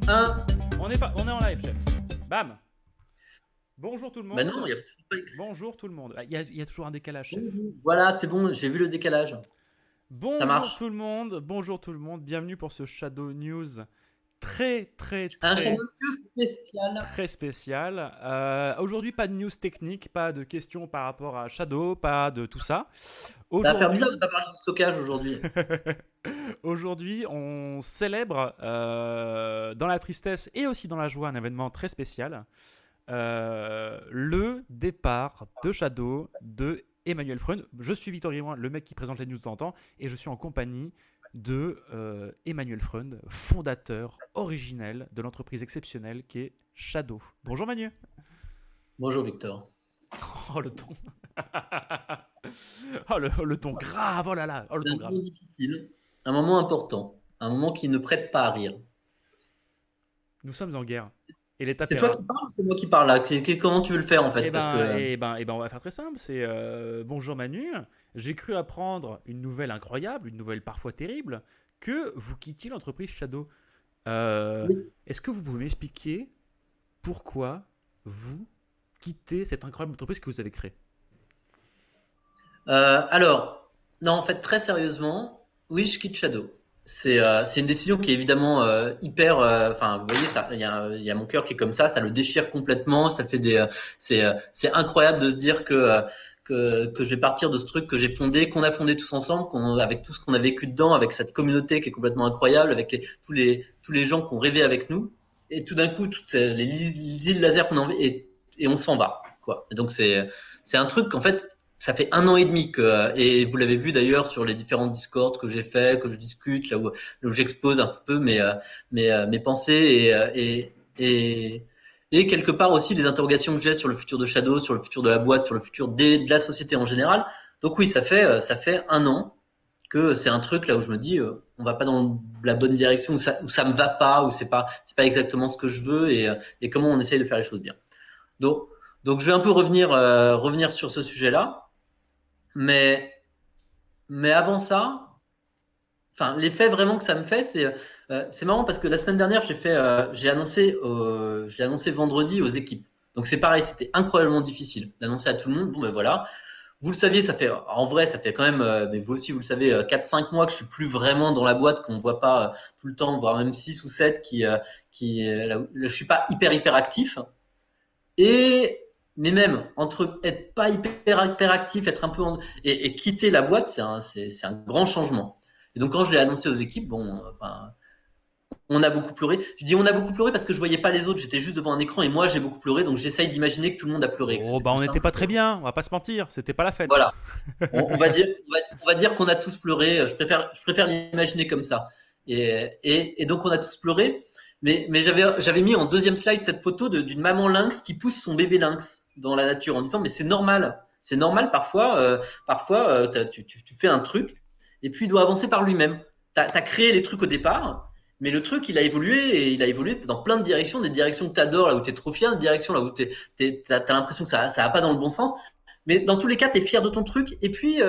Un. On est en live, chef. Bam. Bonjour tout le Ben non, monde. il y a pas écrit. Bonjour tout le monde. Il y a toujours un décalage, chef. Bonjour. Voilà, c'est bon, j'ai vu le décalage. Ça Bonjour marche. tout le monde. Bonjour tout le monde. Bienvenue pour ce Shadow News très, très, Un channel très, spécial. très spécial. Aujourd'hui, pas de news technique, pas de questions par rapport à Shadow, pas de tout ça. Ça va faire bizarre de ne Aujourd'hui, pas parler de stockage aujourd'hui. aujourd'hui, on célèbre dans la tristesse et aussi dans la joie un événement très spécial. Le départ de Shadow de Emmanuel Freund. Je suis Victor Guémoin, le mec qui présente les news de temps en temps, et je suis en compagnie de Emmanuel Freund, fondateur originel de l'entreprise exceptionnelle qui est Shadow. Bonjour Manu. Bonjour Victor. Oh le ton. Oh le ton grave, oh là là, oh le C'est ton un grave. moment difficile, un moment important, un moment qui ne prête pas à rire. Nous sommes en guerre. Et les C'est toi tapera. qui parles ou c'est moi qui parle là? Comment tu veux le faire en Eh fait? Parce ben, que on va faire très simple. C'est bonjour Manu. J'ai cru apprendre une nouvelle incroyable, une nouvelle parfois terrible, que vous quittiez l'entreprise Shadow. Euh, oui. Est-ce que vous pouvez m'expliquer pourquoi vous quittez cette incroyable entreprise que vous avez créée? Alors, non, en fait, très sérieusement, oui, je quitte Shadow. C'est une décision qui est évidemment hyper. Enfin, vous voyez, ça, il y a mon cœur qui est comme ça le déchire complètement. Ça fait des. C'est incroyable de se dire que je vais partir de ce truc que j'ai fondé, qu'on a fondé tous ensemble, avec tout ce qu'on a vécu dedans, avec cette communauté qui est complètement incroyable, avec tous les gens qui ont rêvé avec nous. Et tout d'un coup, les îles laser qu'on a envie, et on s'en va, quoi. Et donc c'est un truc qu'en fait ça fait 1 an et demi et vous l'avez vu d'ailleurs sur les différents Discord que j'ai fait, que je discute, là où j'expose un peu mes pensées et quelque part aussi les interrogations que j'ai sur le futur de Shadow, sur le futur de la boîte, sur le futur de la société en général. Donc oui, ça fait 1 an que c'est un truc là où je me dis on va pas dans la bonne direction, où ça me va pas, où c'est pas exactement ce que je veux et comment on essaye de faire les choses bien. Donc, donc je vais un peu revenir sur ce sujet-là. Mais, mais avant ça, enfin, l'effet vraiment que ça me fait, c'est marrant parce que la semaine dernière, je l'ai annoncé vendredi aux équipes. Donc c'est pareil, c'était incroyablement difficile d'annoncer à tout le monde. Bon ben voilà, vous le saviez, en vrai, ça fait quand même, mais vous aussi, vous le savez, 4-5 mois que je suis plus vraiment dans la boîte, qu'on ne voit pas tout le temps, voire même 6 ou 7 là, je suis pas hyper actif. Et mais même entre être pas hyper actif, être un peu et quitter la boîte, c'est un grand changement. Et donc quand je l'ai annoncé aux équipes, bon, enfin, on a beaucoup pleuré. Je dis on a beaucoup pleuré parce que je voyais pas les autres, j'étais juste devant un écran et moi j'ai beaucoup pleuré, donc j'essaye d'imaginer que tout le monde a pleuré, que Oh c'était bah plus on n'était simple pas très pour. bien, on va pas se mentir, c'était pas la fête. Voilà. On va dire qu'on a tous pleuré. Je préfère l'imaginer comme ça. Et donc on a tous pleuré. Mais j'avais mis en deuxième slide cette photo d'une maman lynx qui pousse son bébé lynx dans la nature en disant mais c'est normal. C'est normal parfois. Tu fais un truc et puis il doit avancer par lui-même. T'as créé les trucs au départ, mais le truc il a évolué et il a évolué dans plein de directions, des directions que t'adores là où t'es trop fier, des directions là où t'as l'impression que ça va pas dans le bon sens. Mais dans tous les cas, tu es fier de ton truc et puis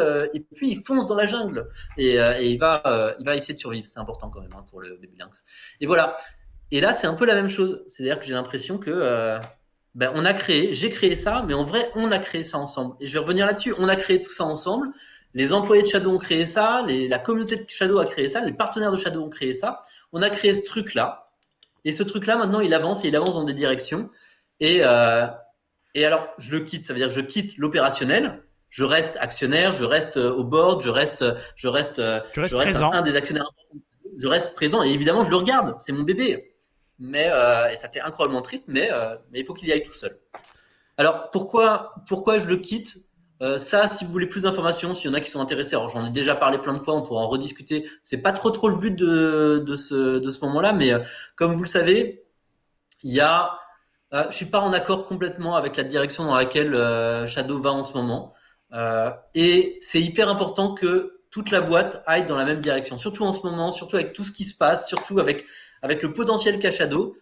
il fonce dans la jungle et il va essayer de survivre. C'est important quand même pour le baby lynx. Et voilà. Et là, c'est un peu la même chose. C'est-à-dire que j'ai l'impression que j'ai créé ça, mais en vrai, on a créé ça ensemble. Et je vais revenir là-dessus. On a créé tout ça ensemble. Les employés de Shadow ont créé ça, la communauté de Shadow a créé ça, les partenaires de Shadow ont créé ça. On a créé ce truc-là. Et ce truc-là, maintenant, il avance et il avance dans des directions. Et, euh, et alors, je le quitte, ça veut dire que je quitte l'opérationnel, je reste actionnaire, je reste au board, Tu je restes reste un présent. des actionnaires, je reste présent et évidemment je le regarde, c'est mon bébé. Et ça fait incroyablement triste, mais il faut qu'il y aille tout seul. Alors pourquoi je le quitte? Ça, si vous voulez plus d'informations, s'il y en a qui sont intéressés, alors j'en ai déjà parlé plein de fois, on pourra en rediscuter. C'est pas trop le but de ce moment-là, mais comme vous le savez, il y a je suis pas en accord complètement avec la direction dans laquelle Shadow va en ce moment. Et c'est hyper important que toute la boîte aille dans la même direction. Surtout en ce moment, surtout avec tout ce qui se passe, surtout avec le potentiel qu'a Shadow.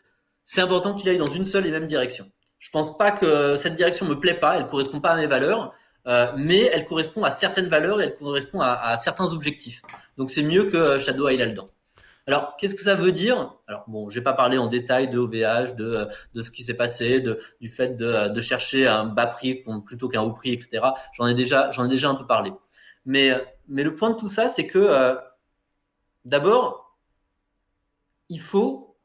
C'est important qu'il aille dans une seule et même direction. Je pense pas que cette direction me plaît pas, elle correspond pas à mes valeurs, mais elle correspond à certaines valeurs et elle correspond à certains objectifs. Donc c'est mieux que Shadow aille là-dedans. Alors, qu'est-ce que ça veut dire? Alors, bon, je vais pas parler en détail de OVH, de ce qui s'est passé, du fait de chercher un bas prix plutôt qu'un haut prix, etc. J'en ai déjà un peu parlé. Mais, mais le point de tout ça, c'est que d'abord, il faut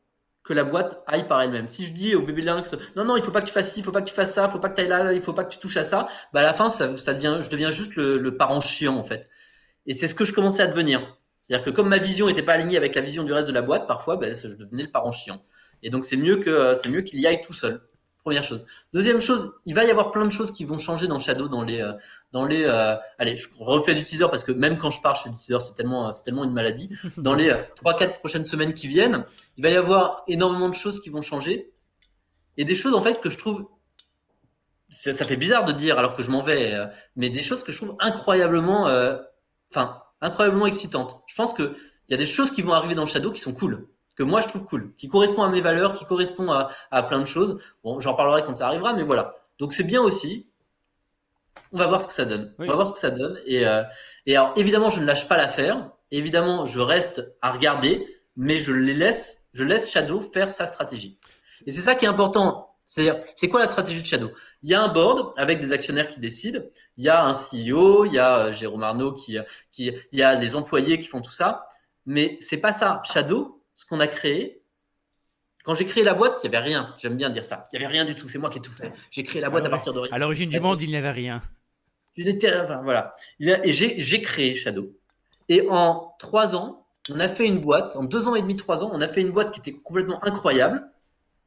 que la boîte aille par elle-même. Si je dis au bébé lynx, non, non, il faut pas que tu fasses ci, il faut pas que tu fasses ça, il faut pas que tu ailles là, il faut pas que tu touches à ça, bah à la fin, je deviens juste le parent chiant, en fait. Et c'est ce que je commençais à devenir. C'est-à-dire que comme ma vision n'était pas alignée avec la vision du reste de la boîte, parfois, ben, je devenais le parent chiant. Et donc, c'est mieux qu'il y aille tout seul. Première chose. Deuxième chose, il va y avoir plein de choses qui vont changer dans Shadow allez, je refais du teaser parce que même quand je parle, je fais du teaser, c'est tellement une maladie. Dans les 3-4 prochaines semaines qui viennent, il va y avoir énormément de choses qui vont changer. Et des choses, en fait, que je trouve ça fait bizarre de dire alors que je m'en vais, mais des choses que je trouve incroyablement excitantes. Je pense qu'il y a des choses qui vont arriver dans Shadow qui sont cool, que moi je trouve cool, qui correspondent à mes valeurs, qui correspondent à plein de choses. Bon, j'en parlerai quand ça arrivera, mais voilà. Donc c'est bien aussi. On va voir ce que ça donne. On Oui. va voir ce que ça donne. Et alors évidemment, je ne lâche pas l'affaire. Évidemment, je reste à regarder, mais je laisse Shadow faire sa stratégie. Et c'est ça qui est important. C'est quoi la stratégie de Shadow? Il y a un board avec des actionnaires qui décident. Il y a un CEO, il y a Jérôme Arnaud il y a les employés qui font tout ça. Mais c'est pas ça. Shadow, ce qu'on a créé, quand j'ai créé la boîte, il y avait rien. J'aime bien dire ça. Il y avait rien du tout. C'est moi qui ai tout fait. J'ai créé la boîte à partir de rien. À l'origine du monde, il n'y avait rien. Enfin, voilà. Et j'ai créé Shadow. Et en 3 ans, on a fait une boîte. En 2 ans et demi, 3 ans, on a fait une boîte qui était complètement incroyable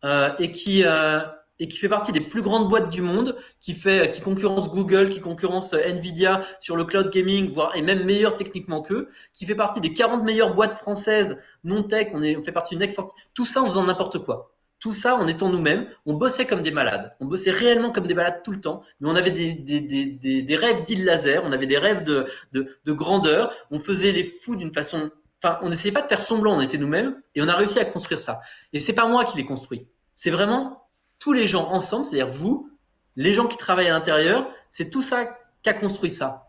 euh, et qui euh, et qui fait partie des plus grandes boîtes du monde, qui concurrence Google, qui concurrence Nvidia sur le cloud gaming, voire et même meilleur techniquement qu'eux, qui fait partie des 40 meilleures boîtes françaises non tech. On fait partie d'une export. Tout ça en faisant n'importe quoi. Tout ça en étant nous-mêmes. On bossait comme des malades. On bossait réellement comme des malades tout le temps. Mais on avait des rêves d'île laser. On avait des rêves de grandeur. On faisait les fous d'une façon. Enfin, on n'essayait pas de faire semblant. On était nous-mêmes et on a réussi à construire ça. Et c'est pas moi qui l'ai construit. C'est vraiment tous les gens ensemble, c'est-à-dire vous, les gens qui travaillent à l'intérieur, c'est tout ça qui a construit ça.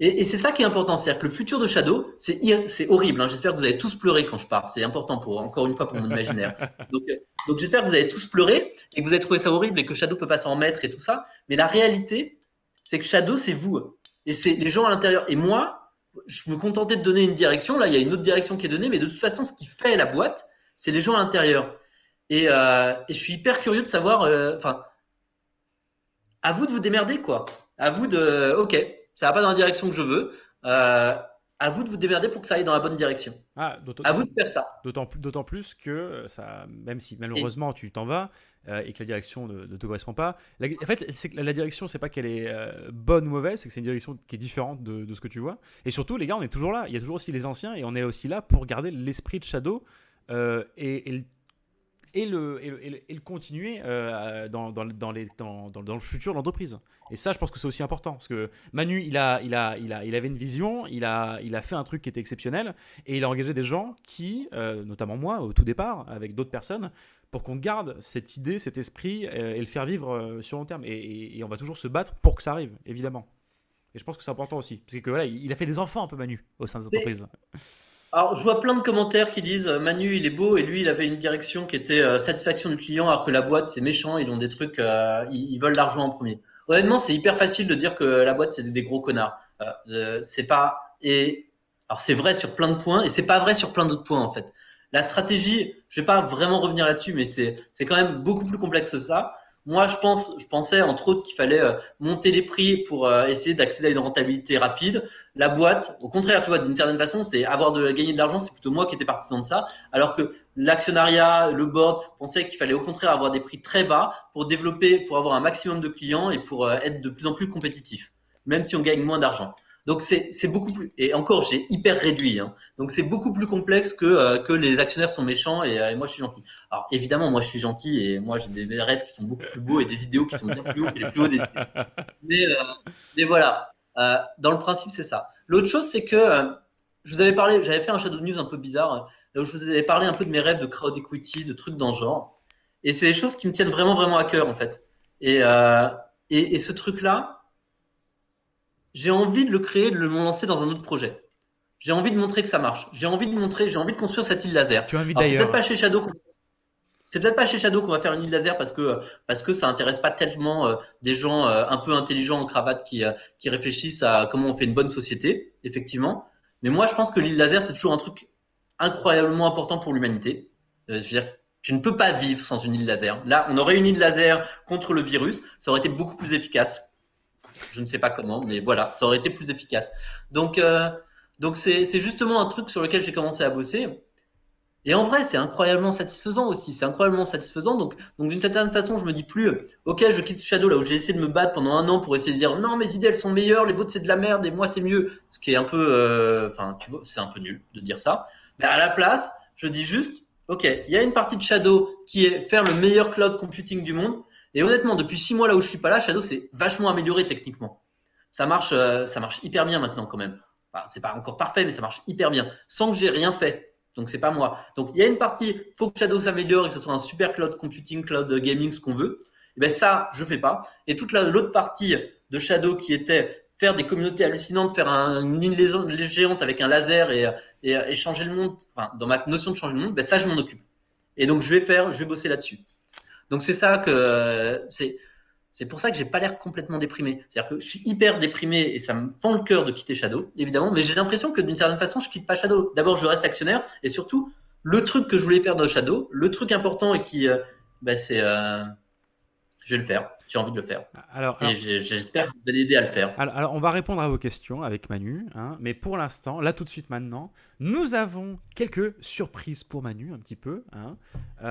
Et c'est ça qui est important, c'est-à-dire que le futur de Shadow, c'est horrible. Hein. J'espère que vous avez tous pleuré quand je pars. C'est important encore une fois pour mon imaginaire. Donc, donc j'espère que vous avez tous pleuré et que vous avez trouvé ça horrible et que Shadow peut pas s'en remettre et tout ça. Mais la réalité, c'est que Shadow, c'est vous et c'est les gens à l'intérieur. Et moi, je me contentais de donner une direction. Là, il y a une autre direction qui est donnée, mais de toute façon, ce qui fait la boîte, c'est les gens à l'intérieur. Et je suis hyper curieux de savoir. Enfin, à vous de vous démerder, quoi. À vous de. Ok, ça va pas dans la direction que je veux. À vous de vous démerder pour que ça aille dans la bonne direction. Ah, À vous de faire ça. d'autant plus que ça, même si Et, malheureusement tu t'en vas et que la direction ne te correspond pas, en fait, c'est que la direction, c'est pas qu'elle est bonne ou mauvaise, c'est que c'est une direction qui est différente de ce que tu vois. Et surtout, les gars, on est toujours là. Il y a toujours aussi les anciens et on est aussi là pour garder l'esprit de Shadow et le continuer dans le futur de l'entreprise. Et ça, je pense que c'est aussi important. Parce que Manu, il avait une vision, il a fait un truc qui était exceptionnel, et il a engagé des gens qui, notamment moi, au tout départ, avec d'autres personnes, pour qu'on garde cette idée, cet esprit, et le faire vivre sur long terme. Et on va toujours se battre pour que ça arrive, évidemment. Et je pense que c'est important aussi. Parce que voilà, il a fait des enfants un peu, Manu, au sein de l'entreprise. alors, je vois plein de commentaires qui disent Manu, il est beau, et lui, il avait une direction qui était satisfaction du client, alors que la boîte, c'est méchant, ils ont des trucs, ils veulent l'argent en premier. Honnêtement, c'est hyper facile de dire que la boîte, c'est des gros connards. C'est pas. Alors, c'est vrai sur plein de points, et c'est pas vrai sur plein d'autres points, en fait. La stratégie, je vais pas vraiment revenir là-dessus, mais c'est quand même beaucoup plus complexe que ça. Moi, je pensais entre autres qu'il fallait monter les prix pour essayer d'accéder à une rentabilité rapide. La boîte, au contraire, tu vois, d'une certaine façon, c'est gagner de l'argent, c'est plutôt moi qui étais partisan de ça, alors que l'actionnariat, le board pensait qu'il fallait au contraire avoir des prix très bas pour développer, pour avoir un maximum de clients et pour être de plus en plus compétitif, même si on gagne moins d'argent. Donc c'est beaucoup plus, et encore j'ai hyper réduit, hein. Donc c'est beaucoup plus complexe que les actionnaires sont méchants et moi je suis gentil. Alors évidemment moi je suis gentil et moi j'ai des rêves qui sont beaucoup plus beaux et des idéaux qui sont bien plus hauts que les plus hauts des idéaux. Mais, euh, mais voilà, dans le principe, c'est ça. L'autre chose, c'est que je vous avais parlé, j'avais fait un Shadow News un peu bizarre, là où je vous avais parlé un peu de mes rêves de crowd equity, de trucs dans ce genre. Et c'est des choses qui me tiennent vraiment, vraiment à cœur, en fait. Et, euh, et ce truc-là, j'ai envie de le créer, de le lancer dans un autre projet. J'ai envie de montrer que ça marche. J'ai envie de construire cette île laser. Tu invites Alors c'est peut-être d'ailleurs. pas chez Shadow qu'on va faire une île laser parce que ça intéresse pas tellement des gens un peu intelligents en cravate qui réfléchissent à comment on fait une bonne société, effectivement. Mais moi, je pense que l'île laser, c'est toujours un truc incroyablement important pour l'humanité. Je veux dire, tu ne peux pas vivre sans une île laser. Là, on aurait une île laser contre le virus, ça aurait été beaucoup plus efficace. Je ne sais pas comment, mais voilà, ça aurait été plus efficace. Donc, euh, donc c'est justement un truc sur lequel j'ai commencé à bosser. Et en vrai, c'est incroyablement satisfaisant aussi. C'est incroyablement satisfaisant. Donc d'une certaine façon, je me dis plus, ok, je quitte Shadow là où j'ai essayé de me battre pendant un an pour essayer de dire non, mes idées elles sont meilleures, les vôtres c'est de la merde et moi c'est mieux. Ce qui est un peu, enfin, tu vois, c'est un peu nul de dire ça. Mais à la place, je dis juste, ok, il y a une partie de Shadow qui est faire le meilleur cloud computing du monde. Et honnêtement, depuis 6 mois là où je suis pas là, Shadow c'est vachement amélioré techniquement. Ça marche hyper bien maintenant quand même. Enfin, c'est pas encore parfait, mais ça marche hyper bien, sans que j'ai rien fait. Donc c'est pas moi. Donc il y a une partie, faut que Shadow s'améliore et que ce soit un super cloud computing, cloud gaming, ce qu'on veut. Et ben ça, je fais pas. Et toute l'autre partie de Shadow qui était faire des communautés hallucinantes, faire une île géante avec un laser et changer le monde, enfin, dans ma notion de changer le monde, ben ça je m'en occupe. Et donc je vais bosser là-dessus. Donc c'est ça que c'est pour ça que j'ai pas l'air complètement déprimé. C'est-à-dire que je suis hyper déprimé et ça me fend le cœur de quitter Shadow, évidemment, mais j'ai l'impression que d'une certaine façon, je quitte pas Shadow. D'abord, je reste actionnaire et surtout, le truc que je voulais faire dans Shadow, le truc important et qui, c'est, je vais le faire. J'ai envie de le faire. Alors, Et alors, j'espère que vous allez aider à le faire. alors, on va répondre à vos questions avec Manu, hein, mais pour l'instant, là tout de suite maintenant, nous avons quelques surprises pour Manu, un petit peu. Hein.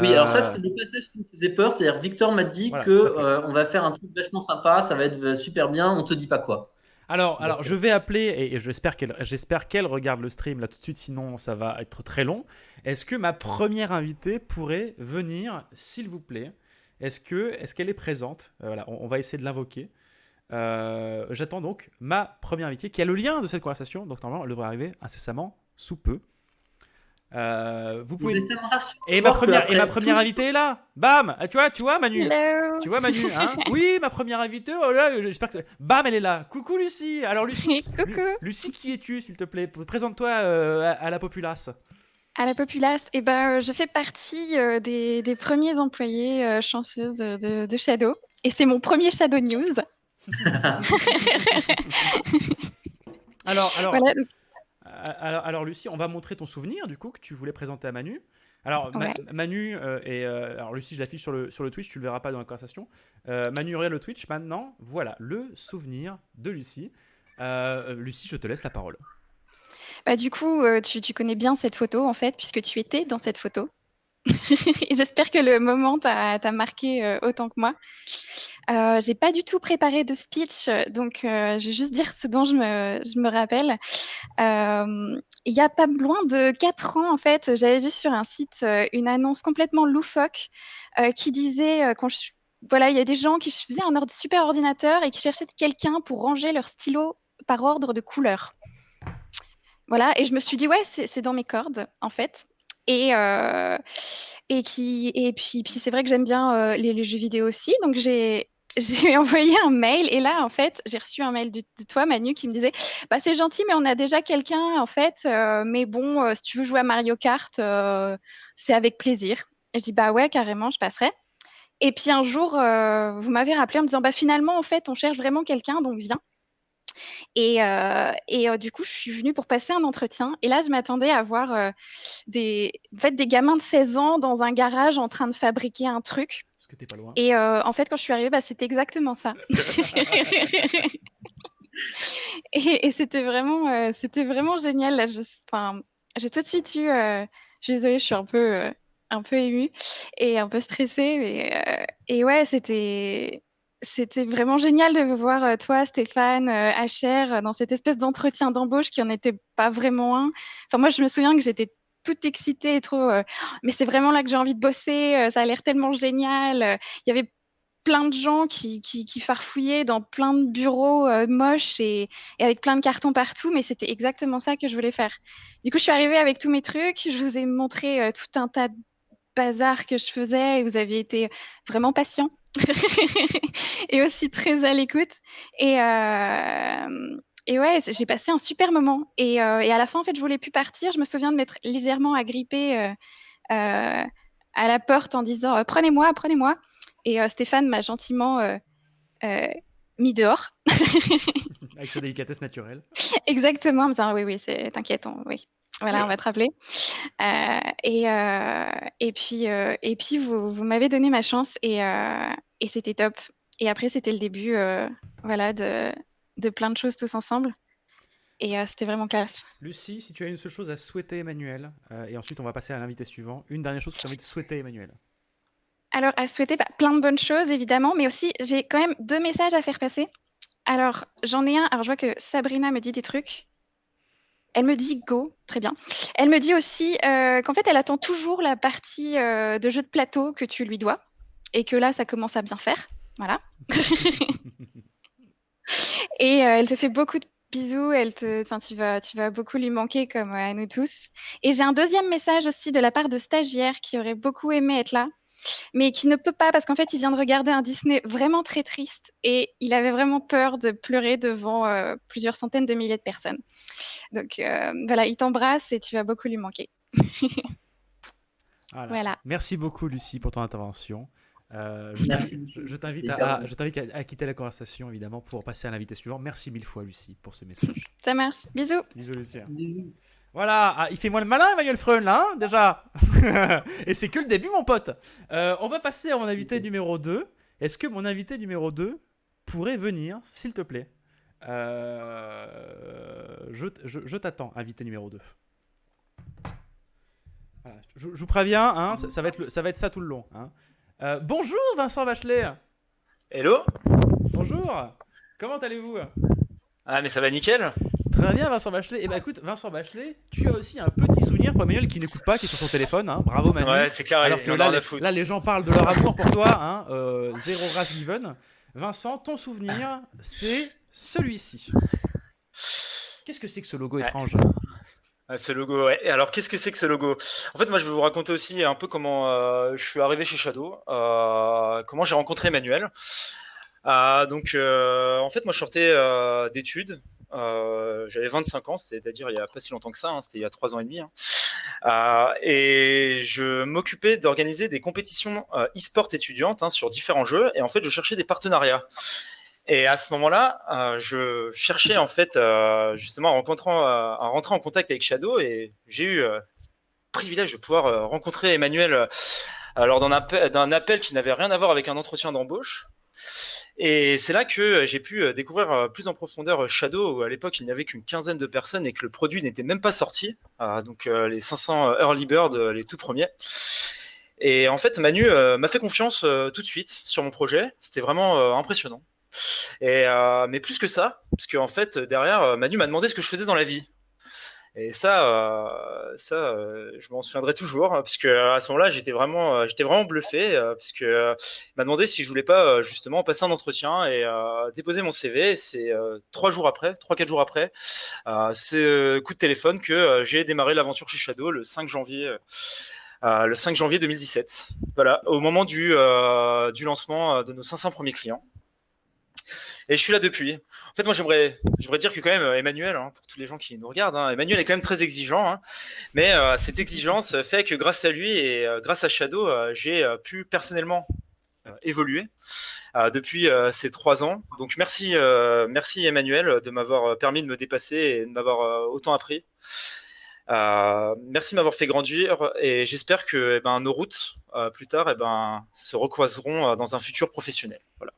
Oui, alors ça, Euh, c'était le passage qui me faisait peur. C'est-à-dire, Victor m'a dit voilà, que tout à fait. on va faire un truc vachement sympa, ça va être super bien. On te dit pas quoi. Alors, Donc, je vais appeler, et j'espère qu'elle regarde le stream là tout de suite, sinon ça va être très long. Est-ce que ma première invitée pourrait venir, s'il vous plaît? Est-ce qu'elle est présente? Voilà, on va essayer de l'invoquer. J'attends donc ma première invitée qui a le lien de cette conversation, donc normalement elle devrait arriver incessamment sous peu. Vous mais pouvez. ça me rassure de Et voir ma qu'après tout première invitée est là. Bam. Tu vois Manu. Hello. Tu vois Manu, hein? Oui, ma première invitée. Oh là, j'espère que. Bam, elle est là. Coucou Lucie. Alors Coucou. Lucie, qui es-tu, s'il te plaît? Présente-toi à la populace. À la populace, eh ben, je fais partie des premiers employés chanceuses de Shadow. Et c'est mon premier Shadow News. Alors, alors, Voilà, donc, alors, Lucie, on va montrer ton souvenir du coup que tu voulais présenter à Manu. Alors ouais. Manu alors Lucie, je l'affiche sur le Twitch, tu le verras pas dans la conversation. Manu regarde le Twitch maintenant. Voilà le souvenir de Lucie. Lucie, je te laisse la parole. Bah, du coup, tu connais bien cette photo, en fait, puisque tu étais dans cette photo. Et j'espère que le moment t'a marqué autant que moi. J'ai pas du tout préparé de speech, donc je vais juste dire ce dont je me rappelle. Il y a pas loin de 4 ans, en fait, j'avais vu sur un site une annonce complètement loufoque qui disait voilà, il y a des gens qui faisaient un super ordinateur et qui cherchaient quelqu'un pour ranger leur stylo par ordre de couleur. Voilà, et je me suis dit, ouais, c'est dans mes cordes, en fait. Et, puis c'est vrai que j'aime bien les jeux vidéo aussi. Donc, j'ai envoyé un mail. Et là, en fait, j'ai reçu un mail de toi, Manu, qui me disait, bah, c'est gentil, mais on a déjà quelqu'un, en fait. Mais bon, si tu veux jouer à Mario Kart, c'est avec plaisir. Et je dis, bah ouais, carrément, je passerai. Et puis un jour, vous m'avez rappelé en me disant, bah finalement, en fait, on cherche vraiment quelqu'un, donc viens. Et du coup, je suis venue pour passer un entretien. Et là, je m'attendais à voir en fait, des gamins de 16 ans dans un garage en train de fabriquer un truc. Parce que t'es pas loin. Et en fait, quand je suis arrivée, bah, c'était exactement ça. Et c'était vraiment génial. Là, enfin, j'ai tout de suite eu. Je suis désolée, je suis un peu émue et un peu stressée. Et ouais, c'était vraiment génial de vous voir, toi, Stéphane, HR, dans cette espèce d'entretien d'embauche qui en était pas vraiment un. Enfin, moi, je me souviens que j'étais toute excitée et trop. Mais c'est vraiment là que j'ai envie de bosser. Ça a l'air tellement génial. Il y avait plein de gens qui farfouillaient dans plein de bureaux moches et avec plein de cartons partout, mais c'était exactement ça que je voulais faire. Du coup, je suis arrivée avec tous mes trucs, je vous ai montré tout un tas de bazar que je faisais et vous aviez été vraiment patient et aussi très à l'écoute. Et, ouais, j'ai passé un super moment. Et à la fin, en fait, je voulais plus partir. Je me souviens de m'être légèrement agrippée à la porte en disant prenez-moi, prenez-moi. Et Stéphane m'a gentiment mis dehors. Avec sa délicatesse naturelle. Exactement, en me disant oui, t'inquiète, oui. Voilà, on va te rappeler. Et puis vous m'avez donné ma chance et c'était top. Et après, c'était le début voilà, de plein de choses tous ensemble. Et c'était vraiment classe. Lucie, si tu as une seule chose à souhaiter Emmanuel, et ensuite on va passer à l'invité suivant, une dernière chose que tu as envie de souhaiter Emmanuel. Alors, à souhaiter plein de bonnes choses, évidemment, mais aussi, j'ai quand même 2 messages à faire passer. Alors, j'en ai un. Alors, je vois que Sabrina me dit des trucs. Elle me dit go, très bien. Elle me dit aussi qu'en fait, elle attend toujours la partie de jeu de plateau que tu lui dois et que là, ça commence à bien faire. Voilà. Et elle te fait beaucoup de bisous. Tu vas beaucoup lui manquer comme à nous tous. Et j'ai un deuxième message aussi de la part de stagiaires qui aurait beaucoup aimé être là, mais qui ne peut pas parce qu'en fait, il vient de regarder un Disney vraiment très triste et il avait vraiment peur de pleurer devant plusieurs centaines de milliers de personnes. Donc voilà, il t'embrasse et tu vas beaucoup lui manquer. Voilà. Merci beaucoup Lucie pour ton intervention. Je t'invite à quitter la conversation évidemment pour passer à l'invité suivant. Merci 1000 fois Lucie pour ce message. Ça marche, bisous. Bisous Lucie. Bisous. Voilà, il fait moins le malin Emmanuel Freund là, hein, déjà. Et c'est que le début mon pote. On va passer à mon invité numéro 2. Est-ce que mon invité numéro 2 pourrait venir, s'il te plaît? Je t'attends, invité numéro 2. Voilà, je vous préviens, hein, ça va être ça tout le long. Hein. Bonjour Vincent Bachelet. Hello. Bonjour. Comment allez-vous? Ah mais ça va nickel. Très bien Vincent Bachelet. Et bah écoute Vincent Bachelet, tu as aussi un petit souvenir pour Emmanuel qui n'écoute pas, qui est sur son téléphone. Hein. Bravo Manu. Ouais c'est clair. Alors que là les gens parlent de leur amour pour toi. Hein. Zéro race given. Vincent, ton souvenir c'est celui-ci. Qu'est-ce que c'est que ce logo étrange? Ce logo, ouais. Et alors, qu'est-ce que c'est que ce logo? En fait, moi, je vais vous raconter aussi un peu comment je suis arrivé chez Shadow, comment j'ai rencontré Emmanuel. En fait, moi, je sortais d'études. J'avais 25 ans, c'est-à-dire il n'y a pas si longtemps que ça, hein, c'était il y a 3 ans et demi. Hein. Et je m'occupais d'organiser des compétitions e-sport étudiantes sur différents jeux. Et en fait, je cherchais des partenariats. Et à ce moment-là, je cherchais en fait justement à rentrer en contact avec Shadow et j'ai eu le privilège de pouvoir rencontrer Emmanuel lors d'un appel qui n'avait rien à voir avec un entretien d'embauche. Et c'est là que j'ai pu découvrir plus en profondeur Shadow, où à l'époque il n'y avait qu'une quinzaine de personnes et que le produit n'était même pas sorti. Donc les 500 Early Bird, les tout premiers. Et en fait, Manu m'a fait confiance tout de suite sur mon projet. C'était vraiment impressionnant. Mais plus que ça, parce qu'en fait, derrière, Manu m'a demandé ce que je faisais dans la vie. Et je m'en souviendrai toujours, hein, parce que à ce moment-là, j'étais vraiment bluffé, parce que il m'a demandé si je voulais pas justement passer un entretien et déposer mon CV. C'est 3-4 jours après, ce coup de téléphone que j'ai démarré l'aventure chez Shadow le 5 janvier 2017. Voilà, au moment du lancement de nos 500 premiers clients. Et je suis là depuis. En fait, moi, j'aimerais dire que quand même, Emmanuel, hein, pour tous les gens qui nous regardent, hein, Emmanuel est quand même très exigeant. Hein, mais cette exigence fait que grâce à lui et grâce à Shadow, j'ai pu personnellement évoluer depuis ces 3 ans. Donc, merci Emmanuel de m'avoir permis de me dépasser et de m'avoir autant appris. Merci de m'avoir fait grandir et j'espère que nos routes, plus tard, se recroiseront dans un futur professionnel. Voilà.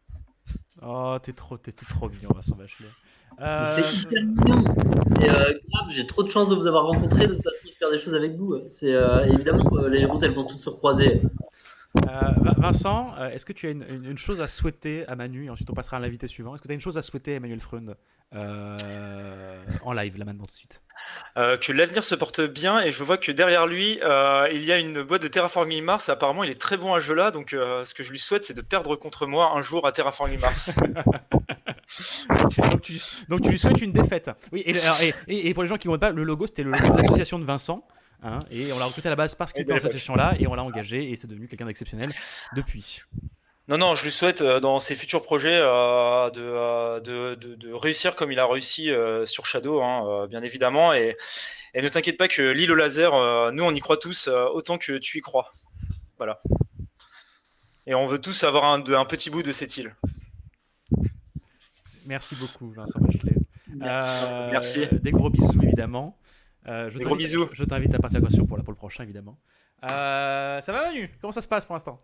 Oh, t'es trop mignon, Vincent Bachelet. C'est hyper mignon. Et grave, j'ai trop de chance de vous avoir rencontré, de faire des choses avec vous. C'est évidemment les routes, elles vont toutes se recroiser. Vincent, est-ce que tu as une chose à souhaiter à Manu et ensuite on passera à l'invité suivant? Est-ce que tu as une chose à souhaiter à Emmanuel Freund en live, là maintenant tout de suite? Que l'avenir se porte bien et je vois que derrière lui il y a une boîte de Terraforming Mars. Apparemment il est très bon à ce jeu là, donc ce que je lui souhaite c'est de perdre contre moi un jour à Terraforming Mars. donc tu lui souhaites une défaite. Oui, et pour les gens qui ne connaissent pas, le logo c'était le logo de l'association de Vincent. Hein, et on l'a recruté à la base parce qu'il était dans cette session-là et on l'a engagé et c'est devenu quelqu'un d'exceptionnel depuis. Non, je lui souhaite dans ses futurs projets de réussir comme il a réussi sur Shadow, hein, bien évidemment. Et ne t'inquiète pas que l'île au laser, nous, on y croit tous autant que tu y crois. Voilà. Et on veut tous avoir un petit bout de cette île. Merci beaucoup, Vincent Bachelet. Merci. Des gros bisous, évidemment. Des gros bisous. Je t'invite à partir de la question pour le prochain, évidemment. Ça va, Manu? Comment ça se passe pour l'instant?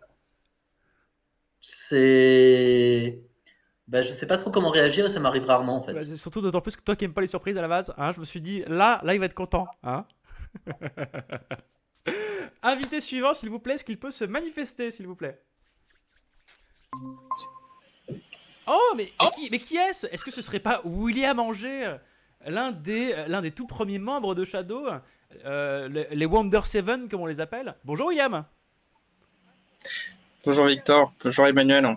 Bah, je sais pas trop comment réagir et ça m'arrive rarement en fait. Bah, surtout d'autant plus que toi qui n'aimes pas les surprises à la base, hein, je me suis dit, là, il va être content. Hein. Invité suivant, s'il vous plaît, est-ce qu'il peut se manifester, s'il vous plaît? Oh, mais qui est-ce? Est-ce que ce serait pas William Anger, l'un des tout premiers membres de Shadow, les Wonder Seven, comme on les appelle? Bonjour, William. Bonjour Victor, bonjour Emmanuel.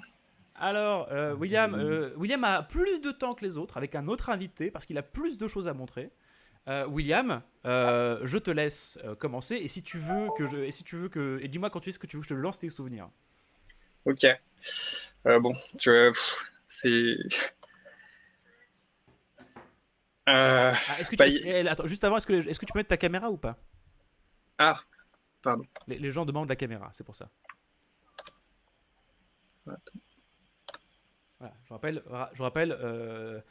Alors, William a plus de temps que les autres avec un autre invité parce qu'il a plus de choses à montrer. William, je te laisse commencer et si tu veux et dis-moi quand tu es ce que tu veux que je te lance tes souvenirs. Ok. Bon, c'est. Attends, juste avant, est-ce que tu peux mettre ta caméra ou pas? Ah, pardon. Les gens demandent la caméra, c'est pour ça. Attends. Voilà, je rappelle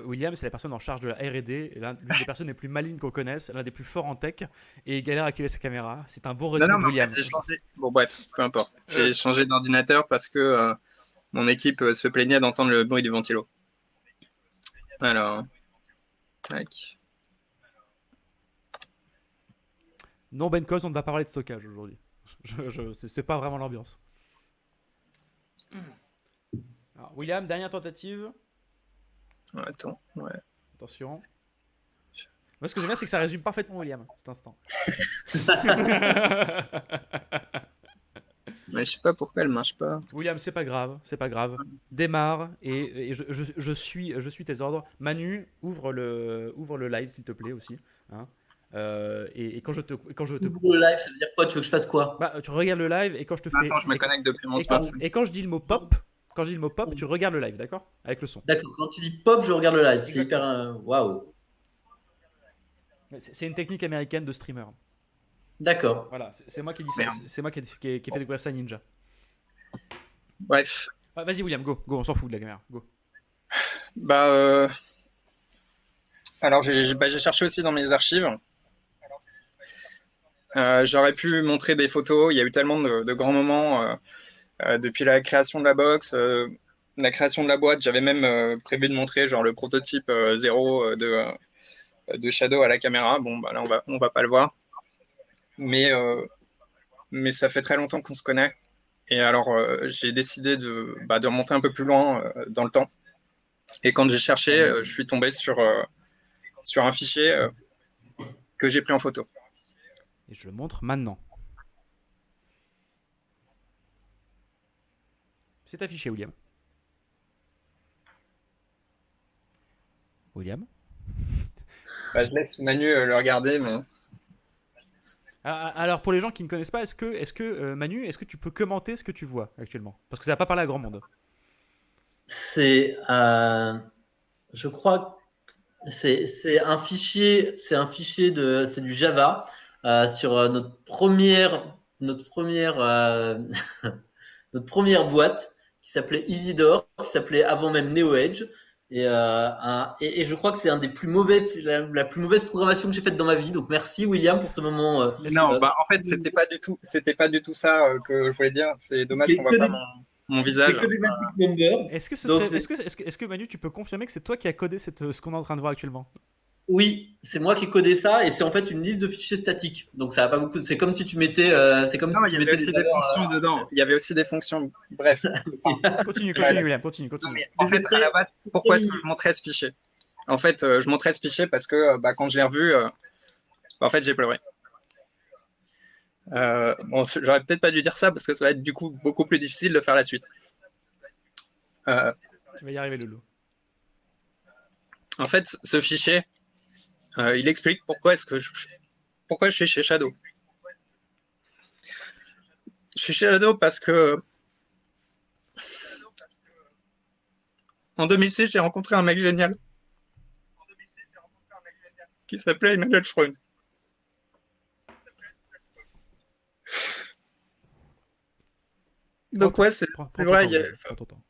William, c'est la personne en charge de la R&D, l'une des personnes les plus malignes qu'on connaisse, l'un des plus forts en tech, et il galère à activer sa caméra. C'est un bon résumé de William. En fait, j'ai changé. Bon, bref, peu importe. J'ai changé d'ordinateur parce que mon équipe se plaignait d'entendre le bruit du ventilo. Alors, tac. Non, Ben Cause, on ne va pas parler de stockage aujourd'hui. C'est pas vraiment l'ambiance. Alors, William, dernière tentative. Attends, ouais. Attention. Moi, ce que j'aime bien, c'est que ça résume parfaitement William, cet instant. Mais je sais pas pourquoi elle marche pas. William, c'est pas grave. Démarre et je suis tes ordres. Manu, ouvre le live, s'il te plaît, aussi. Hein. Et quand je te Ouvre le live, ça veut dire quoi? Tu veux que je fasse quoi? Bah, tu regardes le live et quand je te fais. Attends, je me connecte depuis mon smartphone. Et quand je dis le mot pop, tu regardes le live, d'accord? Avec le son. D'accord, quand tu dis pop, je regarde le live. C'est Exactement. hyper. Waouh. C'est une technique américaine de streamer. D'accord. Voilà, c'est moi qui dis ça. C'est moi qui ai fait découvrir ça à Ninja. Bref. Ah, vas-y, William, go, on s'en fout de la caméra. Go. Bah, alors j'ai cherché aussi dans mes archives. J'aurais pu montrer des photos. Il y a eu tellement de grands moments depuis la création de la box, la création de la boîte. J'avais même prévu de montrer genre le prototype zéro de Shadow à la caméra. Bon, bah là on va pas le voir. Mais ça fait très longtemps qu'on se connaît. Et alors j'ai décidé de remonter un peu plus loin dans le temps. Et quand j'ai cherché, je suis tombé sur un fichier que j'ai pris en photo. Et je le montre maintenant. C'est affiché, William. William? Je laisse Manu le regarder, mais... Alors, pour les gens qui ne connaissent pas, Manu, est-ce que tu peux commenter ce que tu vois actuellement? Parce que ça va pas parler à grand monde. C'est, je crois, c'est un fichier, c'est du Java sur notre première notre première boîte qui s'appelait Isidore, qui s'appelait avant même NeoEdge. Et je crois que c'est la plus mauvaise programmation que j'ai faite dans ma vie. Donc merci William pour ce moment. Non, en fait c'était pas du tout ça que je voulais dire. C'est dommage qu'on voit pas mon visage. Est-ce que Manu, tu peux confirmer que c'est toi qui as codé ce qu'on est en train de voir actuellement? Oui, c'est moi qui ai codé ça et c'est en fait une liste de fichiers statiques. Donc ça va pas beaucoup. C'est comme si tu mettais. Non, il y avait aussi des fonctions dedans. Il y avait aussi des fonctions. Bref. Continue, William. Continue. Mais en fait, à la base, pourquoi est-ce que je montrais ce fichier? En fait, je montrais ce fichier parce que quand je l'ai revu, en fait, j'ai pleuré. J'aurais peut-être pas dû dire ça parce que ça va être du coup beaucoup plus difficile de faire la suite. Tu vas y arriver, Loulou. En fait, ce fichier, il explique pourquoi je suis chez Shadow. Je suis chez Shadow parce que En 2006, j'ai rencontré un mec génial qui s'appelait Emmanuel Freund. Donc ouais, c'est vrai. Prends ton temps.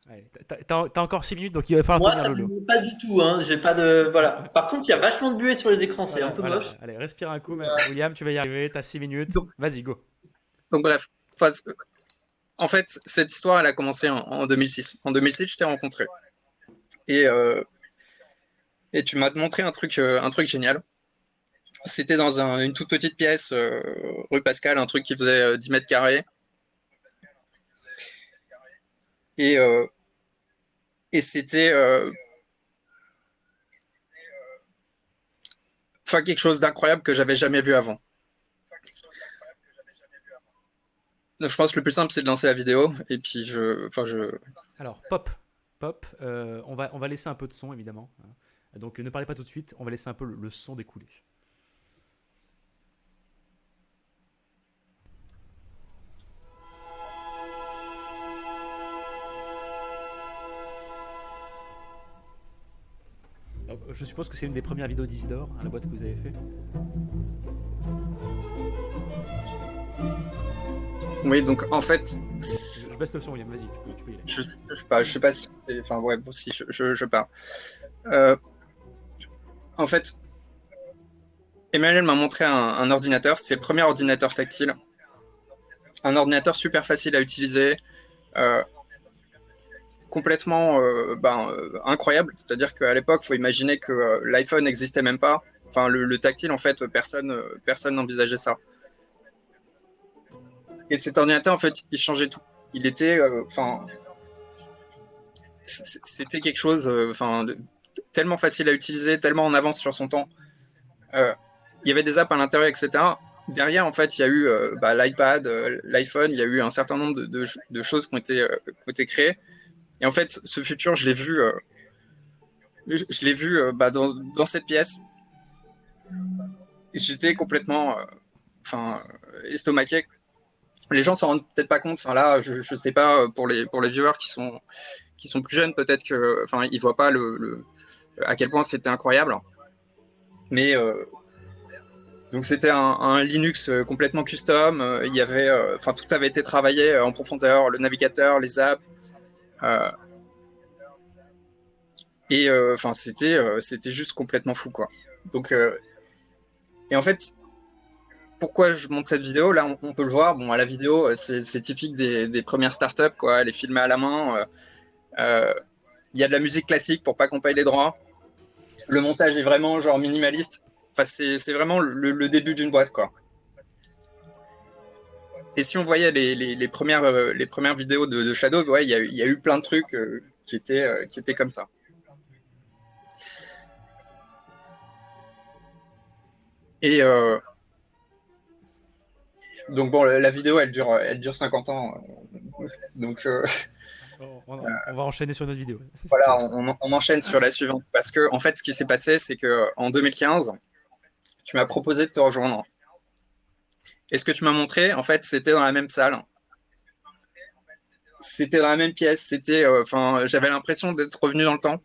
Allez, t'as encore 6 minutes, donc il va falloir Moi, tenir ça le me lot. plaît pas du tout. Hein. J'ai pas de. Voilà. Par contre, il y a vachement de buée sur les écrans. C'est un peu Voilà. moche. Allez, respire un coup. William, tu vas y arriver. T'as 6 minutes. Vas-y, go. Donc bref. En fait, cette histoire, elle a commencé en 2006. En 2006, je t'ai rencontré. Et tu m'as montré un truc génial. C'était dans une toute petite pièce, rue Pascal, un truc qui faisait 10 mètres carrés. Et c'était quelque chose d'incroyable que j'avais jamais vu avant. Je pense que le plus simple, c'est de lancer la vidéo. Et puis, Alors, pop. On va laisser un peu de son, évidemment. Donc, ne parlez pas tout de suite. On va laisser un peu le son découler. Donc, je suppose que c'est une des premières vidéos d'Isidore, la boîte que vous avez fait. Oui, donc en fait. Je baisse le son, William, vas-y, tu peux y aller. Je sais pas si c'est. Enfin, ouais, bon, si, je pars. En fait, Emmanuel m'a montré un ordinateur. C'est le premier ordinateur tactile. Un ordinateur super facile à utiliser. Complètement incroyable. C'est-à-dire qu'à l'époque, il faut imaginer que l'iPhone n'existait même pas. Enfin, le tactile, en fait, personne n'envisageait ça. Et cet ordinateur, en fait, il changeait tout. Il était, c'était quelque chose, tellement facile à utiliser, tellement en avance sur son temps. Il y avait des apps à l'intérieur, etc. Derrière, en fait, il y a eu l'iPad, l'iPhone. Il y a eu un certain nombre de choses qui ont été créées. Et en fait, ce futur, je l'ai vu, dans cette pièce. Et j'étais complètement, estomaqué. Les gens s'en rendent peut-être pas compte. Enfin là, je sais pas, pour les viewers qui sont plus jeunes, peut-être que, ils voient pas à quel point c'était incroyable. Mais donc c'était un Linux complètement custom. Il y avait, tout avait été travaillé en profondeur, le navigateur, les apps. Et c'était juste complètement fou, quoi. Donc et en fait, pourquoi je monte cette vidéo? Là, on peut le voir. Bon, à la vidéo, c'est typique des premières startups, quoi. Elle est filmée à la main. Il y a de la musique classique pour pas qu'on paye les droits. Le montage est vraiment genre minimaliste. Enfin, c'est vraiment le début d'une boîte, quoi. Et si on voyait les premières vidéos de Shadow, ouais, il y a eu plein de trucs qui étaient comme ça. Et donc bon, la vidéo, elle dure 50 ans. Donc on va enchaîner sur notre vidéo. Voilà, on enchaîne sur la suivante. Parce que en fait, ce qui s'est passé, c'est que en 2015, tu m'as proposé de te rejoindre. Et ce que tu m'as montré, en fait, c'était dans la même salle. C'était dans la même pièce. C'était, j'avais l'impression d'être revenu dans le temps.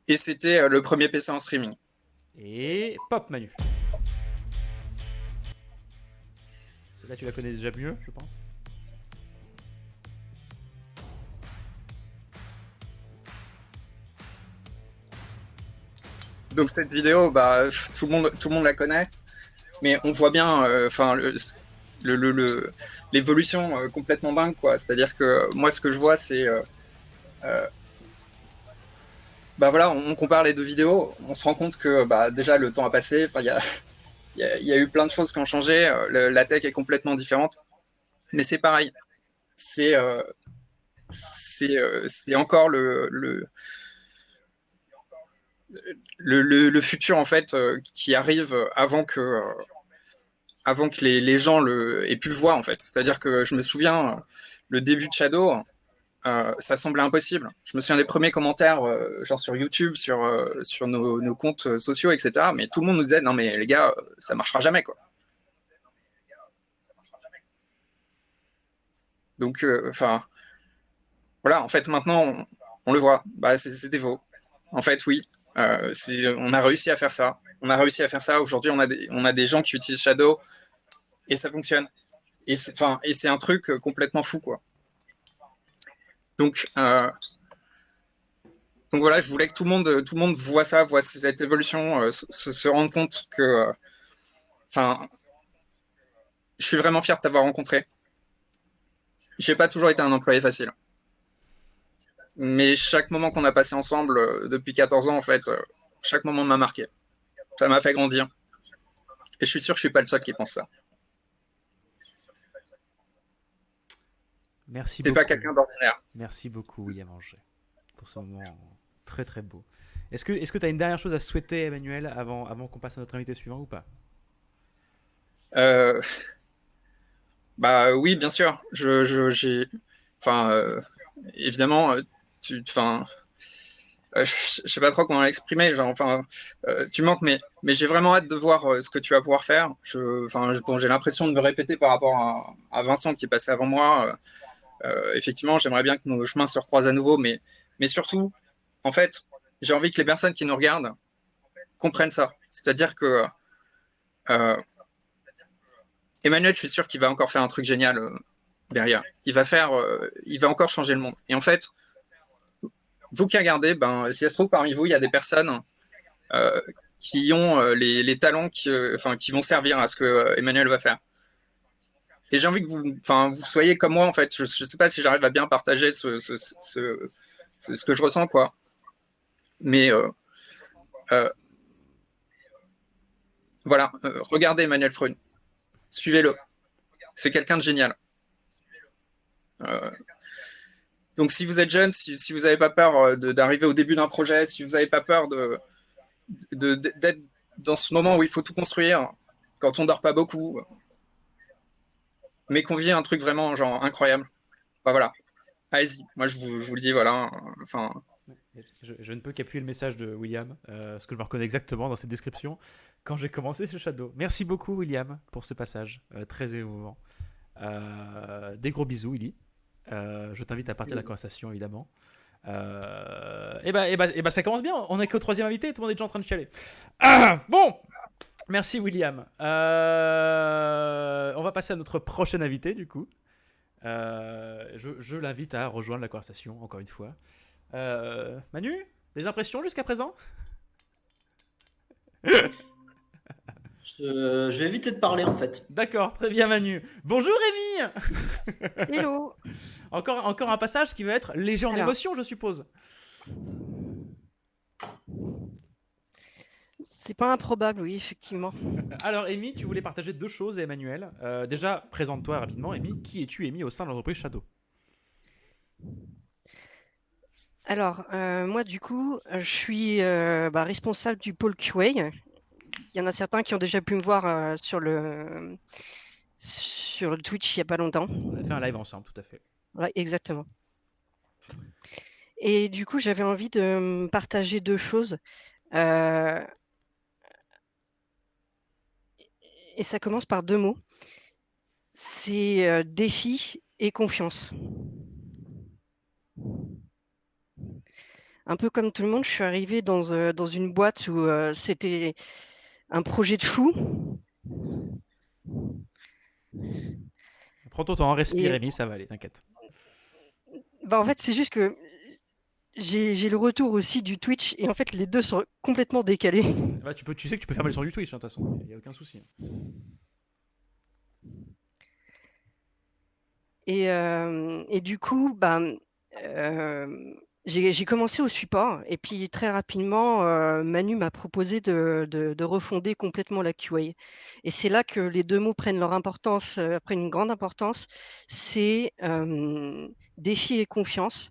Et c'était le premier PC en streaming. Et pop, Manu. Là, tu la connais déjà mieux, je pense. Donc cette vidéo, tout le monde la connaît, mais on voit bien, l'évolution complètement dingue, quoi. C'est-à-dire que moi, ce que je vois, c'est, on compare les deux vidéos, on se rend compte que déjà le temps a passé. Enfin, il y a eu plein de choses qui ont changé. La tech est complètement différente, mais c'est pareil. C'est encore le futur, en fait, qui arrive avant que les gens aient pu le voir, en fait. C'est-à-dire que je me souviens, le début de Shadow, ça semblait impossible. Je me souviens des premiers commentaires, genre sur YouTube, sur nos comptes sociaux, etc. Mais tout le monde nous disait, non mais les gars, ça marchera jamais, quoi. Donc, enfin, voilà, en fait, maintenant, on le voit. Bah, c'était faux. En fait, oui, on a réussi à faire ça. On a réussi à faire ça. Aujourd'hui, on a des gens qui utilisent Shadow et ça fonctionne. Et c'est un truc complètement fou, quoi. Donc voilà, je voulais que tout le monde voit ça, voit cette évolution, se rende compte que, enfin, je suis vraiment fier de t'avoir rencontré. J'ai pas toujours été un employé facile. Mais chaque moment qu'on a passé ensemble depuis 14 ans, en fait, chaque moment m'a marqué. Ça m'a fait grandir. Et je suis sûr que je suis pas le seul qui pense ça. Merci C'est beaucoup. pas quelqu'un d'ordinaire. Merci beaucoup, William Anger, pour ce moment très très beau. Est-ce que tu as une dernière chose à souhaiter, Emmanuel, avant qu'on passe à notre invité suivant ou pas? Bah oui, bien sûr. Évidemment, je sais pas trop comment l'exprimer. Genre, tu manques, mais j'ai vraiment hâte de voir ce que tu vas pouvoir faire. Bon, j'ai l'impression de me répéter par rapport à Vincent qui est passé avant moi. Effectivement, j'aimerais bien que nos chemins se recroisent à nouveau, mais surtout, en fait, j'ai envie que les personnes qui nous regardent comprennent ça. C'est-à-dire que Emmanuel, je suis sûr qu'il va encore faire un truc génial derrière. Il va encore changer le monde. Et en fait, vous qui regardez, si ça se trouve parmi vous, il y a des personnes qui ont les talents qui vont servir à ce que Emmanuel va faire. Et j'ai envie que vous soyez comme moi, en fait. Je sais pas si j'arrive à bien partager ce que je ressens, quoi. Mais voilà, regardez Emmanuel Freund. Suivez-le. C'est quelqu'un de génial. Donc, si vous êtes jeune, si vous n'avez pas peur d'arriver au début d'un projet, si vous n'avez pas peur d'être dans ce moment où il faut tout construire, quand on dort pas beaucoup, mais qu'on vit un truc vraiment genre incroyable, bah voilà, allez-y. Moi, je vous le dis, voilà. Je ne peux qu'appuyer le message de William, parce que je me reconnais exactement dans cette description quand j'ai commencé ce Shadow. Merci beaucoup, William, pour ce passage très émouvant. Des gros bisous, Willy. Je t'invite à partir de la conversation, évidemment. Et bah, ça commence bien. On n'est qu'au troisième invité, tout le monde est déjà en train de chialer. Bon, merci, William. On va passer à notre prochain invité, du coup. Je l'invite à rejoindre la conversation, encore une fois. Manu, des impressions jusqu'à présent? Je vais éviter de parler en fait. D'accord, très bien Manu. Bonjour Rémi. Hello. Encore un passage qui va être léger en émotion, je suppose. C'est pas improbable, oui, effectivement. Alors Amy, tu voulais partager deux choses à Emmanuel. Déjà, présente-toi rapidement Amy. Qui es-tu Amy au sein de l'entreprise Shadow? Alors, moi du coup, je suis responsable du pôle QA. Il y en a certains qui ont déjà pu me voir sur le Twitch il n'y a pas longtemps. On a fait un live ensemble, tout à fait. Ouais, exactement. Et du coup, j'avais envie de partager deux choses. Et ça commence par deux mots. C'est défi et confiance. Un peu comme tout le monde, je suis arrivée dans une boîte où c'était un projet de fou. Prends ton temps, respire Rémi, ça va aller, t'inquiète. En fait, c'est juste que j'ai le retour aussi du Twitch et en fait, les deux sont complètement décalés. Bah, tu sais que tu peux fermer le son du Twitch, de toute façon, il n'y a aucun souci. Et du coup, j'ai commencé au support et puis très rapidement, Manu m'a proposé de refonder complètement la QA. Et c'est là que les deux mots prennent leur importance, prennent une grande importance. C'est défi et confiance.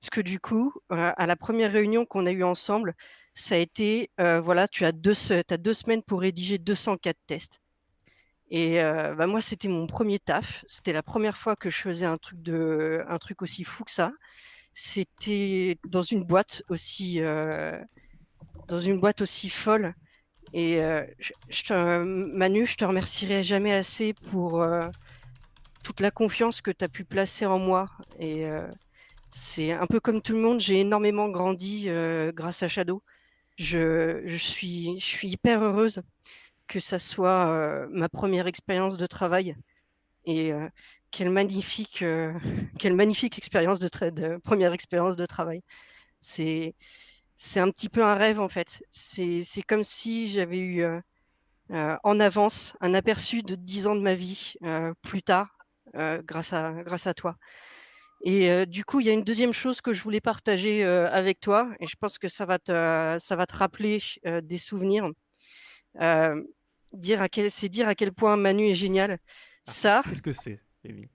Parce que du coup, à la première réunion qu'on a eue ensemble, ça a été, voilà, tu as 2 semaines pour rédiger 204 tests. Et moi, c'était mon premier taf. C'était la première fois que je faisais un truc aussi fou que ça. C'était dans une boîte aussi folle. Et Manu, je te remercierai jamais assez pour toute la confiance que tu as pu placer en moi. Et c'est un peu comme tout le monde, j'ai énormément grandi grâce à Shadow. Je suis hyper heureuse que ça soit ma première expérience de travail. Et quelle magnifique expérience de première expérience de travail. C'est un petit peu un rêve en fait. C'est comme si j'avais eu en avance un aperçu de 10 ans de ma vie plus tard grâce à toi. Et du coup, il y a une deuxième chose que je voulais partager avec toi, et je pense que ça va te rappeler des souvenirs. C'est dire à quel point Manu est génial. Ça, Qu'est-ce que c'est, Amy?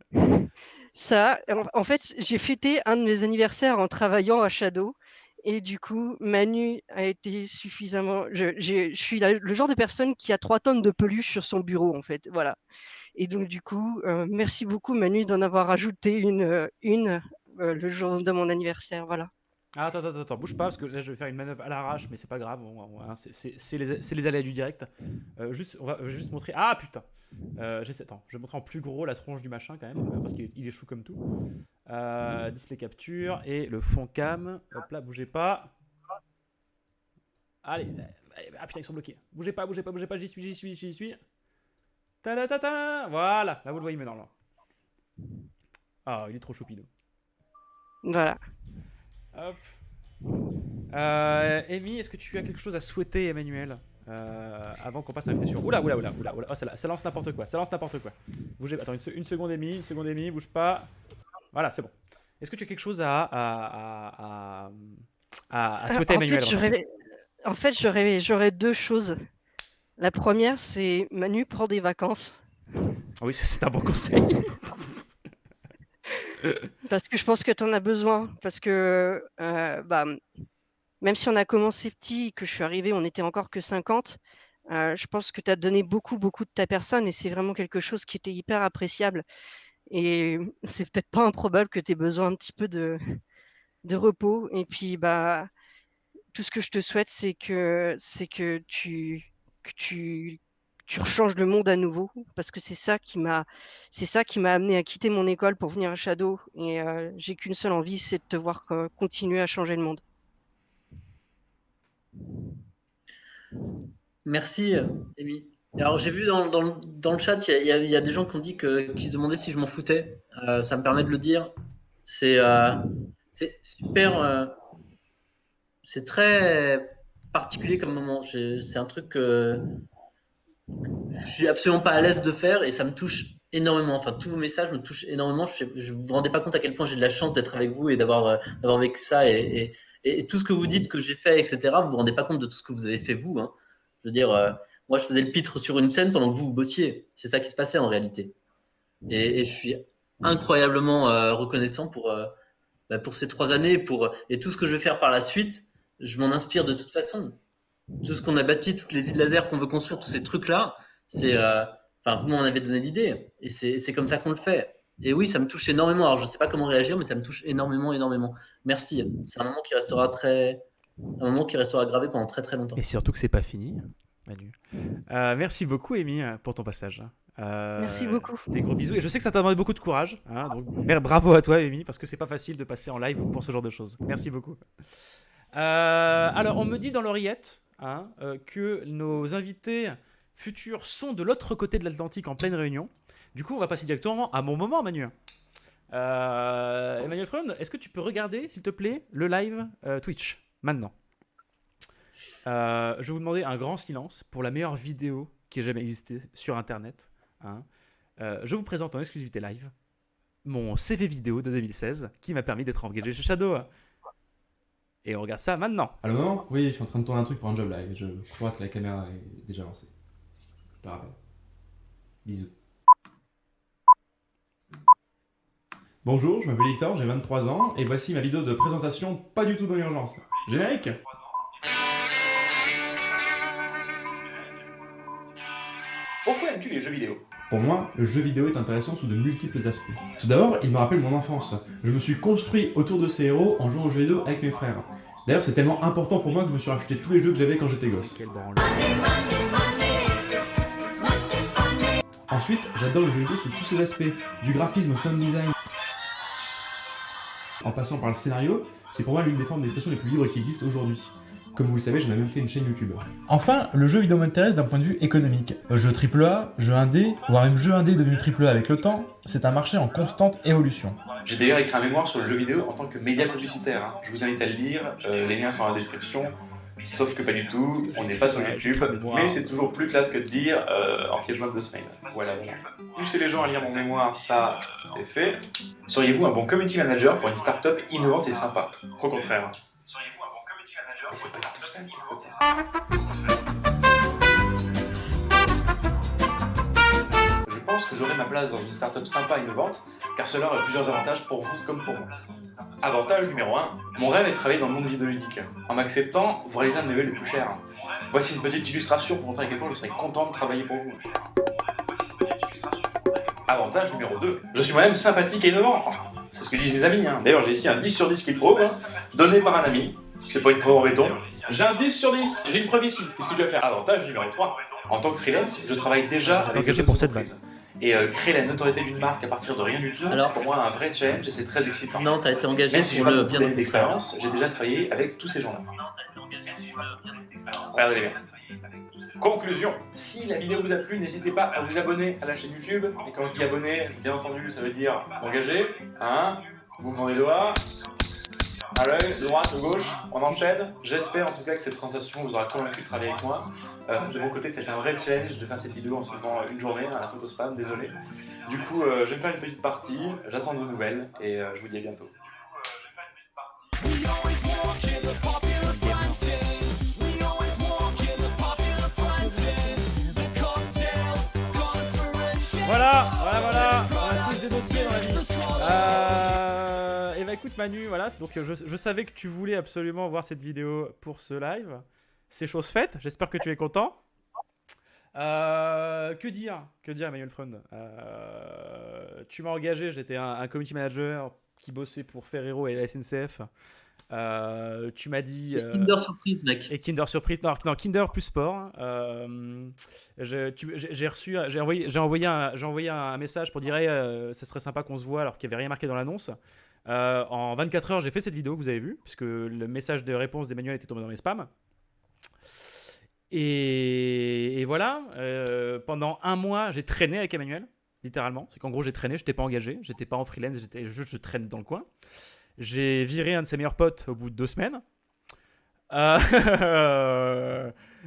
en fait, j'ai fêté un de mes anniversaires en travaillant à Shadow. Et du coup, Manu a été suffisamment. Je suis le genre de personne qui a 3 tonnes de peluche sur son bureau, en fait. Voilà. Et donc, du coup, merci beaucoup, Manu, d'en avoir rajouté une le jour de mon anniversaire. Voilà. Ah, attends, bouge pas parce que là je vais faire une manœuvre à l'arrache, mais c'est pas grave, hein, c'est les aléas du direct. On va juste montrer. Ah putain, j'ai 7 ans. Je vais montrer en plus gros la tronche du machin quand même, parce qu'il est chou comme tout. Display capture et le fond cam. Hop là, bougez pas. Allez, ah putain, ils sont bloqués. Bougez pas, j'y suis. Ta-da-ta-ta. Voilà, là vous le voyez maintenant. Ah, il est trop choupidou. Voilà. Hop. Amy, est-ce que tu as quelque chose à souhaiter, Emmanuel, avant qu'on passe à l'invitation? Oula. Oh, ça lance n'importe quoi. Bougez. Attends, une seconde, Amy, bouge pas. Voilà, c'est bon. Est-ce que tu as quelque chose à souhaiter, Emmanuel? En fait, j'aurais 2 choses. La première, c'est Manu prend des vacances. Oui, c'est un bon conseil. Parce que je pense que tu en as besoin. Parce que même si on a commencé petit, que je suis arrivée, on n'était encore que 50, je pense que tu as donné beaucoup de ta personne et c'est vraiment quelque chose qui était hyper appréciable. Et c'est peut-être pas improbable que tu aies besoin un petit peu de repos. Et puis, tout ce que je te souhaite, c'est que tu rechanges le monde à nouveau, parce que c'est ça qui m'a amené à quitter mon école pour venir à Shadow. Et j'ai qu'une seule envie, c'est de te voir continuer à changer le monde. Merci, Amy. Alors, j'ai vu dans le chat, il y a des gens qui ont dit qui se demandaient si je m'en foutais. Ça me permet de le dire. C'est super. C'est très particulier comme moment. C'est un truc que je suis absolument pas à l'aise de faire et ça me touche énormément. Enfin, tous vos messages me touchent énormément. Je vous rendez pas compte à quel point j'ai de la chance d'être avec vous et d'avoir vécu ça et tout ce que vous dites que j'ai fait, etc. Vous vous rendez pas compte de tout ce que vous avez fait vous. Hein. Je veux dire, moi, je faisais le pitre sur une scène pendant que vous bossiez. C'est ça qui se passait en réalité. Et je suis incroyablement reconnaissant pour ces 3 années et tout ce que je vais faire par la suite. Je m'en inspire de toute façon. Tout ce qu'on a bâti, toutes les îles laser qu'on veut construire, tous ces trucs-là, vous m'en avez donné l'idée. Et c'est comme ça qu'on le fait. Et oui, ça me touche énormément. Alors, je ne sais pas comment réagir, mais ça me touche énormément. Merci. C'est un moment qui restera gravé pendant très très longtemps. Et surtout que c'est pas fini, Manu. Merci beaucoup, Amy, pour ton passage. Merci beaucoup. Des gros bisous. Et je sais que ça t'a demandé beaucoup de courage. Hein, donc, bravo à toi, Amy, parce que c'est pas facile de passer en live pour ce genre de choses. Merci beaucoup. Alors, on me dit dans l'oreillette que nos invités futurs sont de l'autre côté de l'Atlantique en pleine réunion. Du coup, on va passer directement à mon moment, Manu. Emmanuel Freund, est-ce que tu peux regarder, s'il te plaît, le live Twitch, maintenant? Je vais vous demander un grand silence pour la meilleure vidéo qui ait jamais existé sur Internet. Je vous présente en exclusivité live mon CV vidéo de 2016 qui m'a permis d'être engagé chez Shadow. Et on regarde ça maintenant. Allô maman? Oui, je suis en train de tourner un truc pour un job là et je crois que la caméra est déjà lancée. Je te rappelle. Bisous. Bonjour, je m'appelle Victor, j'ai 23 ans et voici ma vidéo de présentation pas du tout dans l'urgence. Générique! Pourquoi aimes-tu les jeux vidéo? Pour moi, le jeu vidéo est intéressant sous de multiples aspects. Tout d'abord, il me rappelle mon enfance. Je me suis construit autour de ces héros en jouant aux jeux vidéo avec mes frères. D'ailleurs, c'est tellement important pour moi que je me suis racheté tous les jeux que j'avais quand j'étais gosse. Ensuite, j'adore le jeu vidéo sous tous ses aspects, du graphisme au sound design. En passant par le scénario, c'est pour moi l'une des formes d'expression les plus libres qui existent aujourd'hui. Comme vous le savez, j'en ai même fait une chaîne YouTube. Enfin, le jeu vidéo m'intéresse d'un point de vue économique. Jeu AAA, jeu indé, voire même jeu indé devenu AAA avec le temps, c'est un marché en constante évolution. J'ai d'ailleurs écrit un mémoire sur le jeu vidéo en tant que média publicitaire. Hein. Je vous invite à le lire, les liens sont dans la description. Sauf que pas du tout, on n'est pas sur YouTube, mais c'est toujours plus classe que de dire en pièce jointe 2 semaines. Voilà. Pousser les gens à lire mon mémoire, ça, c'est fait. Seriez-vous un bon community manager pour une start-up innovante et sympa? Au contraire. Mais c'est pas du tout ça, etc. Je pense que j'aurai ma place dans une start-up sympa et innovante, car cela aurait plusieurs avantages pour vous comme pour moi. Avantage numéro 1, mon rêve est de travailler dans le monde vidéoludique. En m'acceptant, vous réalisez un de mes rêves les plus chers. Voici une petite illustration pour montrer à quel point je serais content de travailler pour vous. Avantage numéro 2, je suis moi-même sympathique et innovant. Enfin, c'est ce que disent mes amis. Hein. D'ailleurs, j'ai ici un 10 sur 10 qui prouve, donné par un ami. C'est pas une preuve en béton. J'ai un 10 sur 10, j'ai une preuve ici. Qu'est-ce que tu vas faire? Avantage numéro 3, en tant que freelance, je travaille déjà avec engagé pour cette base. Et créer la notoriété d'une marque à partir de rien du tout, c'est pour moi un vrai challenge et c'est très excitant. Non, t'as été engagé Même si j'ai pour pas le beaucoup bien d'années d'expérience, j'ai déjà travaillé avec tous ces gens-là. Regardez bien. Conclusion. Si la vidéo vous a plu, n'hésitez pas à vous abonner à la chaîne YouTube. Et quand je dis abonner, bien entendu, ça veut dire engagé. Hein, mouvement des doigts. À l'œil, de droite, de gauche, on enchaîne. J'espère en tout cas que cette présentation vous aura convaincu de travailler avec moi. De mon côté, c'est un vrai challenge de faire cette vidéo en seulement une journée, à la photo spam, désolé. Du coup, je vais me faire une petite partie, j'attends de vos nouvelles et je vous dis à bientôt. Voilà, on a tous des dossiers dans la vie. Et bah écoute Manu, voilà, donc je savais que tu voulais absolument voir cette vidéo pour ce live. C'est chose faite, j'espère que tu es content. Que dire Emmanuel Freund, tu m'as engagé, j'étais un community manager qui bossait pour Ferrero et la SNCF. Tu m'as dit Kinder Surprise, mec. et Kinder Surprise, non Kinder plus sport. J'ai envoyé un message pour dire ça serait sympa qu'on se voit alors qu'il n'y avait rien marqué dans l'annonce. En 24 heures, j'ai fait cette vidéo que vous avez vue puisque le message de réponse d'Emmanuel était tombé dans mes spams. Et voilà, pendant un mois, j'ai traîné avec Emmanuel, littéralement. C'est qu'en gros, j'ai traîné, je n'étais pas engagé, j'étais pas en freelance, je traîne dans le coin. J'ai viré un de ses meilleurs potes au bout de 2 semaines.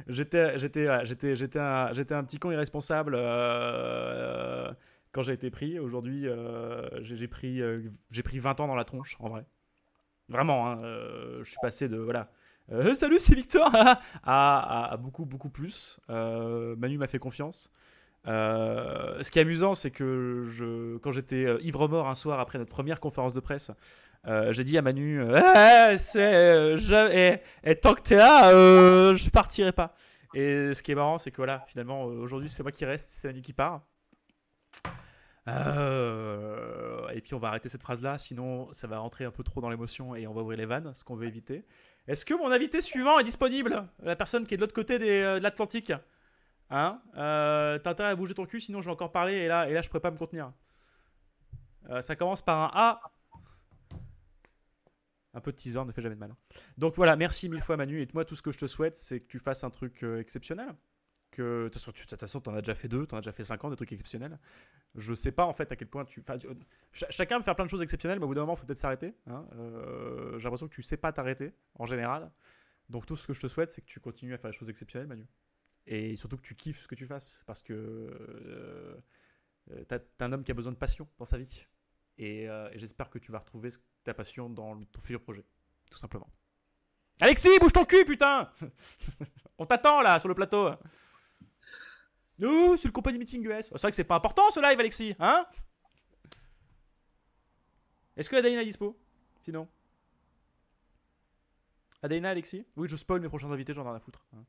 J'étais un petit con irresponsable quand j'ai été pris. Aujourd'hui, j'ai pris 20 ans dans la tronche, en vrai. Vraiment, hein, je suis passé de... Voilà. Salut, c'est Victor à beaucoup, beaucoup plus. Manu m'a fait confiance. Ce qui est amusant, c'est que quand j'étais ivre-mort un soir après notre première conférence de presse, j'ai dit à Manu tant que t'es là, je partirai pas. Et ce qui est marrant, c'est que voilà, finalement, aujourd'hui, c'est moi qui reste, c'est Manu qui part. Et puis on va arrêter cette phrase-là, sinon ça va rentrer un peu trop dans l'émotion et on va ouvrir les vannes, ce qu'on veut éviter. Est-ce que mon invité suivant est disponible? La personne qui est de l'autre côté de l'Atlantique. Hein, t'as intérêt à bouger ton cul, sinon je vais encore parler et là je pourrais pas me contenir. Ça commence par un A. Un peu de teaser ne fait jamais de mal. Donc voilà, merci 1000 fois Manu. Et moi, tout ce que je te souhaite, c'est que tu fasses un truc exceptionnel. De toute façon, t'en as déjà fait 2, t'en as déjà fait 50, des trucs exceptionnels. Je sais pas en fait à quel point chacun peut faire plein de choses exceptionnelles, mais au bout d'un moment, il faut peut-être s'arrêter. Hein. J'ai l'impression que tu sais pas t'arrêter, en général. Donc tout ce que je te souhaite, c'est que tu continues à faire des choses exceptionnelles, Manu. Et surtout que tu kiffes ce que tu fasses, parce que t'es un homme qui a besoin de passion dans sa vie. Et j'espère que tu vas retrouver ta passion dans ton futur projet, tout simplement. Alexis, bouge ton cul, putain. On t'attend là, sur le plateau. C'est le compagnie meeting US. C'est vrai que c'est pas important ce live, Alexis, hein? Est-ce que Adaina est dispo? Sinon. Adaina, Alexis? Oui, je spoil mes prochains invités, j'en ai rien à foutre. Hein.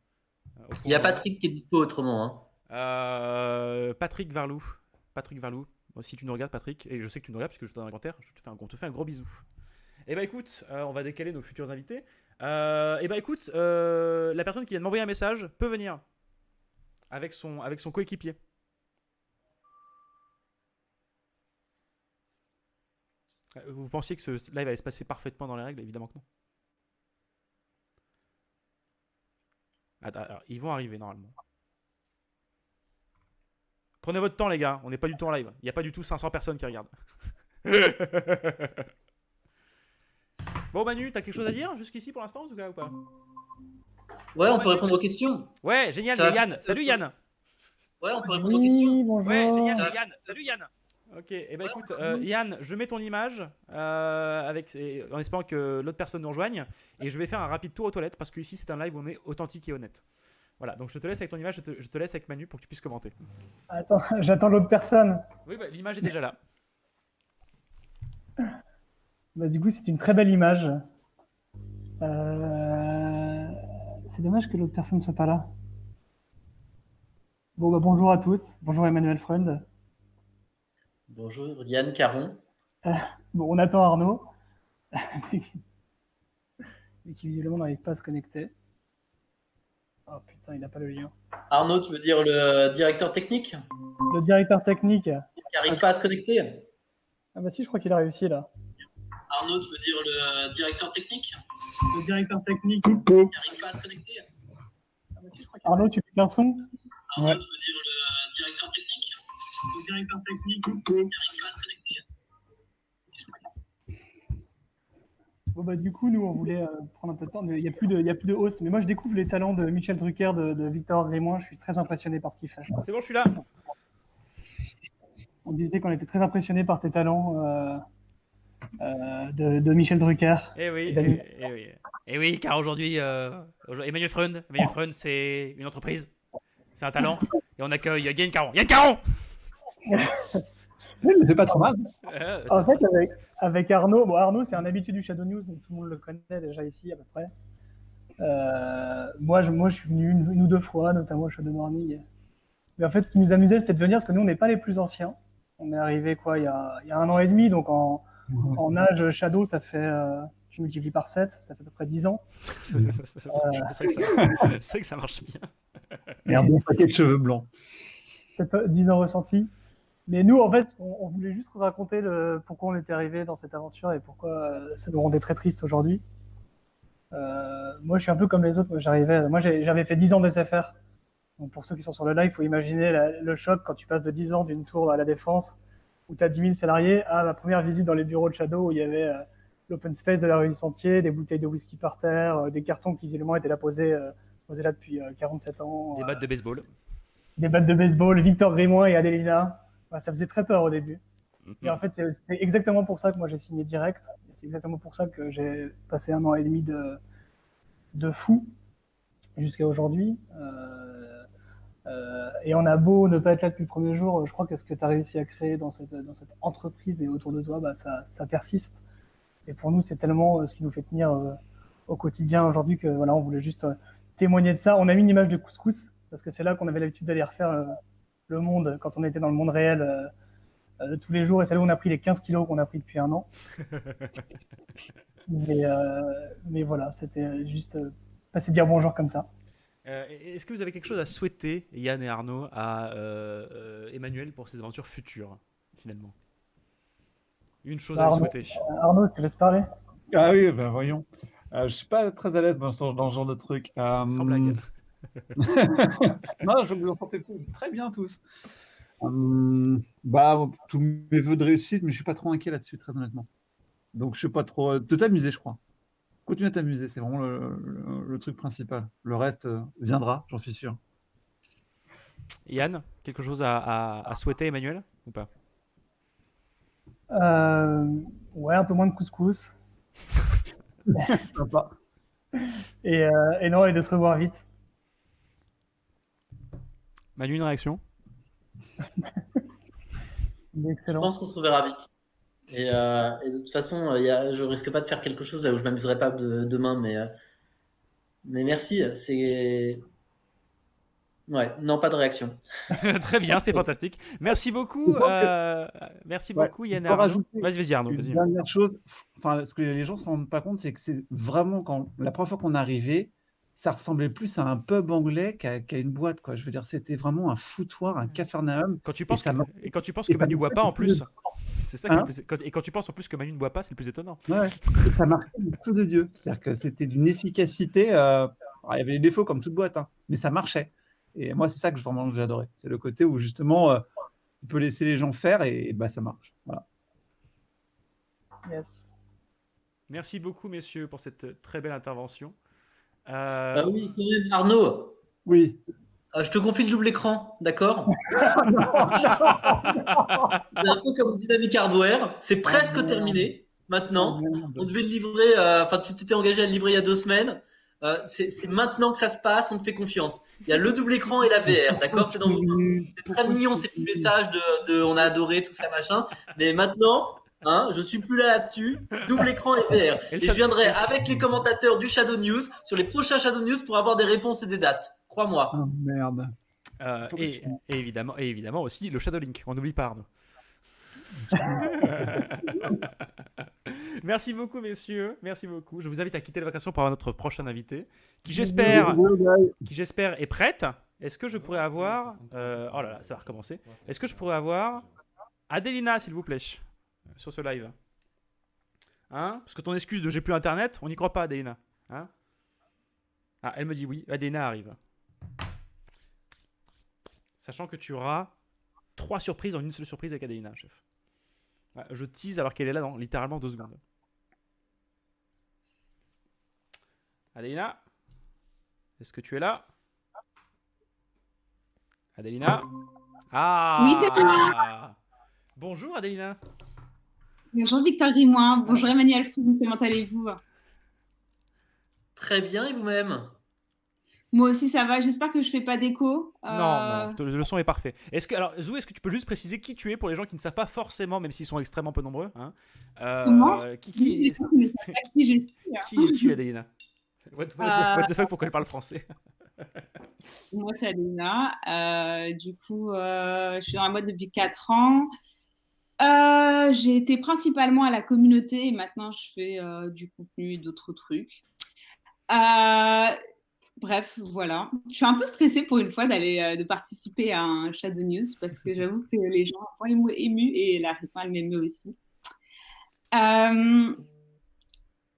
Il y a Patrick qui est dispo autrement. Hein. Patrick Varlou. Si tu nous regardes, Patrick, et je sais que tu nous regardes puisque je te donne un commentaire, on te fait un gros bisou. Et bah écoute, on va décaler nos futurs invités. Et bah écoute, la personne qui vient de m'envoyer un message peut venir avec son coéquipier. Vous pensiez que ce live allait se passer parfaitement dans les règles? Évidemment que non. Attends, alors, ils vont arriver normalement. Prenez votre temps, les gars. On n'est pas du tout en live. Il n'y a pas du tout 500 personnes qui regardent. Bon, Manu, t'as quelque chose à dire jusqu'ici pour l'instant, en tout cas, ou pas? Ouais, on peut répondre aux questions. Ouais, génial, Ça- il y a Yann. ça Salut peut- Yann. Ouais, on peut répondre aux questions. Oui, bonjour. Ouais, génial, il y Ça- a Yann. Salut Yann. Ok, et ben écoute, Yann, je mets ton image en espérant que l'autre personne nous rejoigne, et je vais faire un rapide tour aux toilettes parce que ici c'est un live où on est authentique et honnête. Voilà, donc je te laisse avec ton image, je te laisse avec Manu pour que tu puisses commenter. Attends, j'attends l'autre personne. Oui, bah, l'image est déjà là. Bah, du coup, c'est une très belle image. C'est dommage que l'autre personne ne soit pas là. Bon, bah, bonjour à tous. Bonjour Emmanuel Freund. Bonjour, Yann Caron. Bon, on attend Arnaud. Mais qui visiblement n'arrive pas à se connecter. Oh putain, il n'a pas le lien. Arnaud, tu veux dire le directeur technique Le directeur technique. qui n'arrive pas à se connecter? Ah bah si, je crois qu'il a réussi là. Arnaud, tu veux dire le directeur technique Le directeur technique. qui n'arrive pas à se connecter? Ah bah si, je crois qu'il a... Arnaud, tu piques un son? Arnaud, tu veux dire le directeur technique Le directeur technique. qui n'arrive pas à se connecter? Bon bah du coup, nous, on voulait prendre un peu de temps. Il n'y a plus de host. Mais moi, je découvre les talents de Michel Drucker, de Victor Grémoin. Je suis très impressionné par ce qu'il fait. C'est bon, je suis là. On disait qu'on était très impressionné par tes talents de Michel Drucker. Eh oui, Daniel. oui. Eh oui, car aujourd'hui, Emmanuel Freund, c'est une entreprise, c'est un talent, et on accueille Yann Caron. Yann Caron. C'est pas trop mal. En fait, avec Arnaud, bon, Arnaud, c'est un habitué du Shadow News, donc tout le monde le connaît déjà ici à peu près. Moi, je suis venu une ou deux fois, notamment au Shadow Morning. Mais en fait, ce qui nous amusait, c'était de venir, parce que nous, on n'est pas les plus anciens. On est arrivé quoi, il y a 1 an et demi, donc en âge Shadow, ça fait, tu multiplies par 7, ça fait à peu près 10 ans. C'est vrai que ça marche bien. Et un bon paquet de cheveux blancs. C'est pas 10 ans ressentis. Mais nous, en fait, on voulait juste raconter pourquoi on était arrivé dans cette aventure et pourquoi ça nous rendait très tristes aujourd'hui. Moi, je suis un peu comme les autres. Moi, j'avais fait 10 ans d'SFR. Donc, pour ceux qui sont sur le live, il faut imaginer le choc quand tu passes de 10 ans d'une tour à la Défense où tu as 10 000 salariés à ma première visite dans les bureaux de Shadow où il y avait l'open space de la rue du Sentier, des bouteilles de whisky par terre, des cartons qui visiblement étaient là posés là depuis 47 ans. Des battes de baseball. Des battes de baseball, Victor Grémoin et Adélina. Ouais, ça faisait très peur au début. Et en fait, c'est exactement pour ça que moi j'ai signé direct. C'est exactement pour ça que j'ai passé 1 an et demi de fou jusqu'à aujourd'hui. Et on a beau ne pas être là depuis le premier jour, je crois que ce que tu as réussi à créer dans cette entreprise et autour de toi, bah, ça persiste. Et pour nous, c'est tellement ce qui nous fait tenir au quotidien aujourd'hui que voilà, on voulait juste témoigner de ça. On a mis une image de couscous parce que c'est là qu'on avait l'habitude d'aller refaire le monde quand on était dans le monde réel tous les jours. Et c'est là où on a pris les 15 kilos qu'on a pris depuis 1 an. Mais voilà, c'était juste passer dire bonjour comme ça. Est-ce que vous avez quelque chose à souhaiter, Yann et Arnaud, à Emmanuel pour ses aventures futures, finalement? Une chose à lui souhaiter. Arnaud, tu laisses parler? Ah oui, ben voyons. Je suis pas très à l'aise dans ce genre de truc. Sans blague. Non, je vous en portez très bien tous. Bah, tous mes vœux de réussite, mais je suis pas trop inquiet là-dessus, très honnêtement. Donc je suis pas trop. De t'amuser, je crois. Continue à t'amuser, c'est vraiment le truc principal. Le reste viendra, j'en suis sûr. Yann, quelque chose à souhaiter, Emmanuel, ou pas? Ouais, un peu moins de couscous. Sympa. Et non, et de se revoir vite. Manu, une réaction? Je Excellent. pense qu'on se reverra vite. Et de toute façon, je risque pas de faire quelque chose là où je m'amuserai pas demain, mais merci. C'est ouais, non, pas de réaction. Très bien, c'est fantastique. Merci beaucoup, Yann et Arnaud. Vas-y, Arnaud. Une dernière chose, enfin, ce que les gens se rendent pas compte, c'est que c'est vraiment la première fois qu'on est arrivé, ça ressemblait plus à un pub anglais qu'à une boîte, quoi. Je veux dire, c'était vraiment un foutoir, un capharnaüm. Quand tu penses que Manu boit pas en plus, c'est ça qui est Hein le plus... Et quand tu penses en plus que Manu ne boit pas, c'est le plus étonnant. Ouais. Et ça marchait du feu de Dieu. C'est-à-dire que c'était d'une efficacité. Alors, il y avait des défauts comme toute boîte, hein, mais ça marchait. Et moi, c'est ça que vraiment j'ai adoré. C'est le côté où justement, tu peux laisser les gens faire et bah, ça marche. Voilà. Yes. Merci beaucoup, messieurs, pour cette très belle intervention. Ah oui, quand même, Arnaud, Oui. je te confie le double écran, d'accord? C'est un peu comme Dynamic Hardware, c'est presque terminé maintenant. On devait le livrer, enfin, tu t'étais engagé à le livrer il y a 2 semaines. C'est maintenant que ça se passe, on te fait confiance. Il y a le double écran et la VR, d'accord? C'est très mignon ces petits messages de on a adoré tout ça machin, mais maintenant, hein, je suis plus là-dessus. Double écran et VR. Et je viendrai avec les commentateurs du Shadow News sur les prochains Shadow News pour avoir des réponses et des dates. Crois-moi. Oh merde. Et évidemment aussi le Shadow Link. On n'oublie pas Arnaud. Merci beaucoup, messieurs. Merci beaucoup. Je vous invite à quitter la vacation pour avoir notre prochain invité, qui j'espère est prête. Est-ce que je pourrais avoir... oh là là, ça va recommencer. Est-ce que je pourrais avoir Adelina, s'il vous plaît, sur ce live? Hein? Parce que ton excuse de j'ai plus internet, on n'y croit pas, Adelina. Hein? Ah, elle me dit oui. Adelina arrive. Sachant que tu auras 3 surprises en une seule surprise avec Adelina, chef. Je tease alors qu'elle est là dans littéralement 2 secondes. Adelina, est-ce que tu es là? Adelina? Ah! Oui, c'est moi. Bonjour Adelina. Bonjour Victor Grimoire, bonjour Emmanuel Fou, comment allez-vous? Très bien, et vous-même? Moi aussi ça va, j'espère que je fais pas d'écho. Non, le son est parfait. Alors Zou, est-ce que tu peux juste préciser qui tu es pour les gens qui ne savent pas forcément, même s'ils sont extrêmement peu nombreux, hein? Comment? Qui es-tu, Adelina? What the fuck, pourquoi elle parle français? Moi c'est Adelina, du coup je suis dans la boîte depuis 4 ans. J'ai été principalement à la communauté et maintenant je fais du contenu et d'autres trucs. Bref, voilà. Je suis un peu stressée pour une fois de participer à un Shadow News parce que j'avoue que les gens sont émus et la raison elle m'émeut aussi.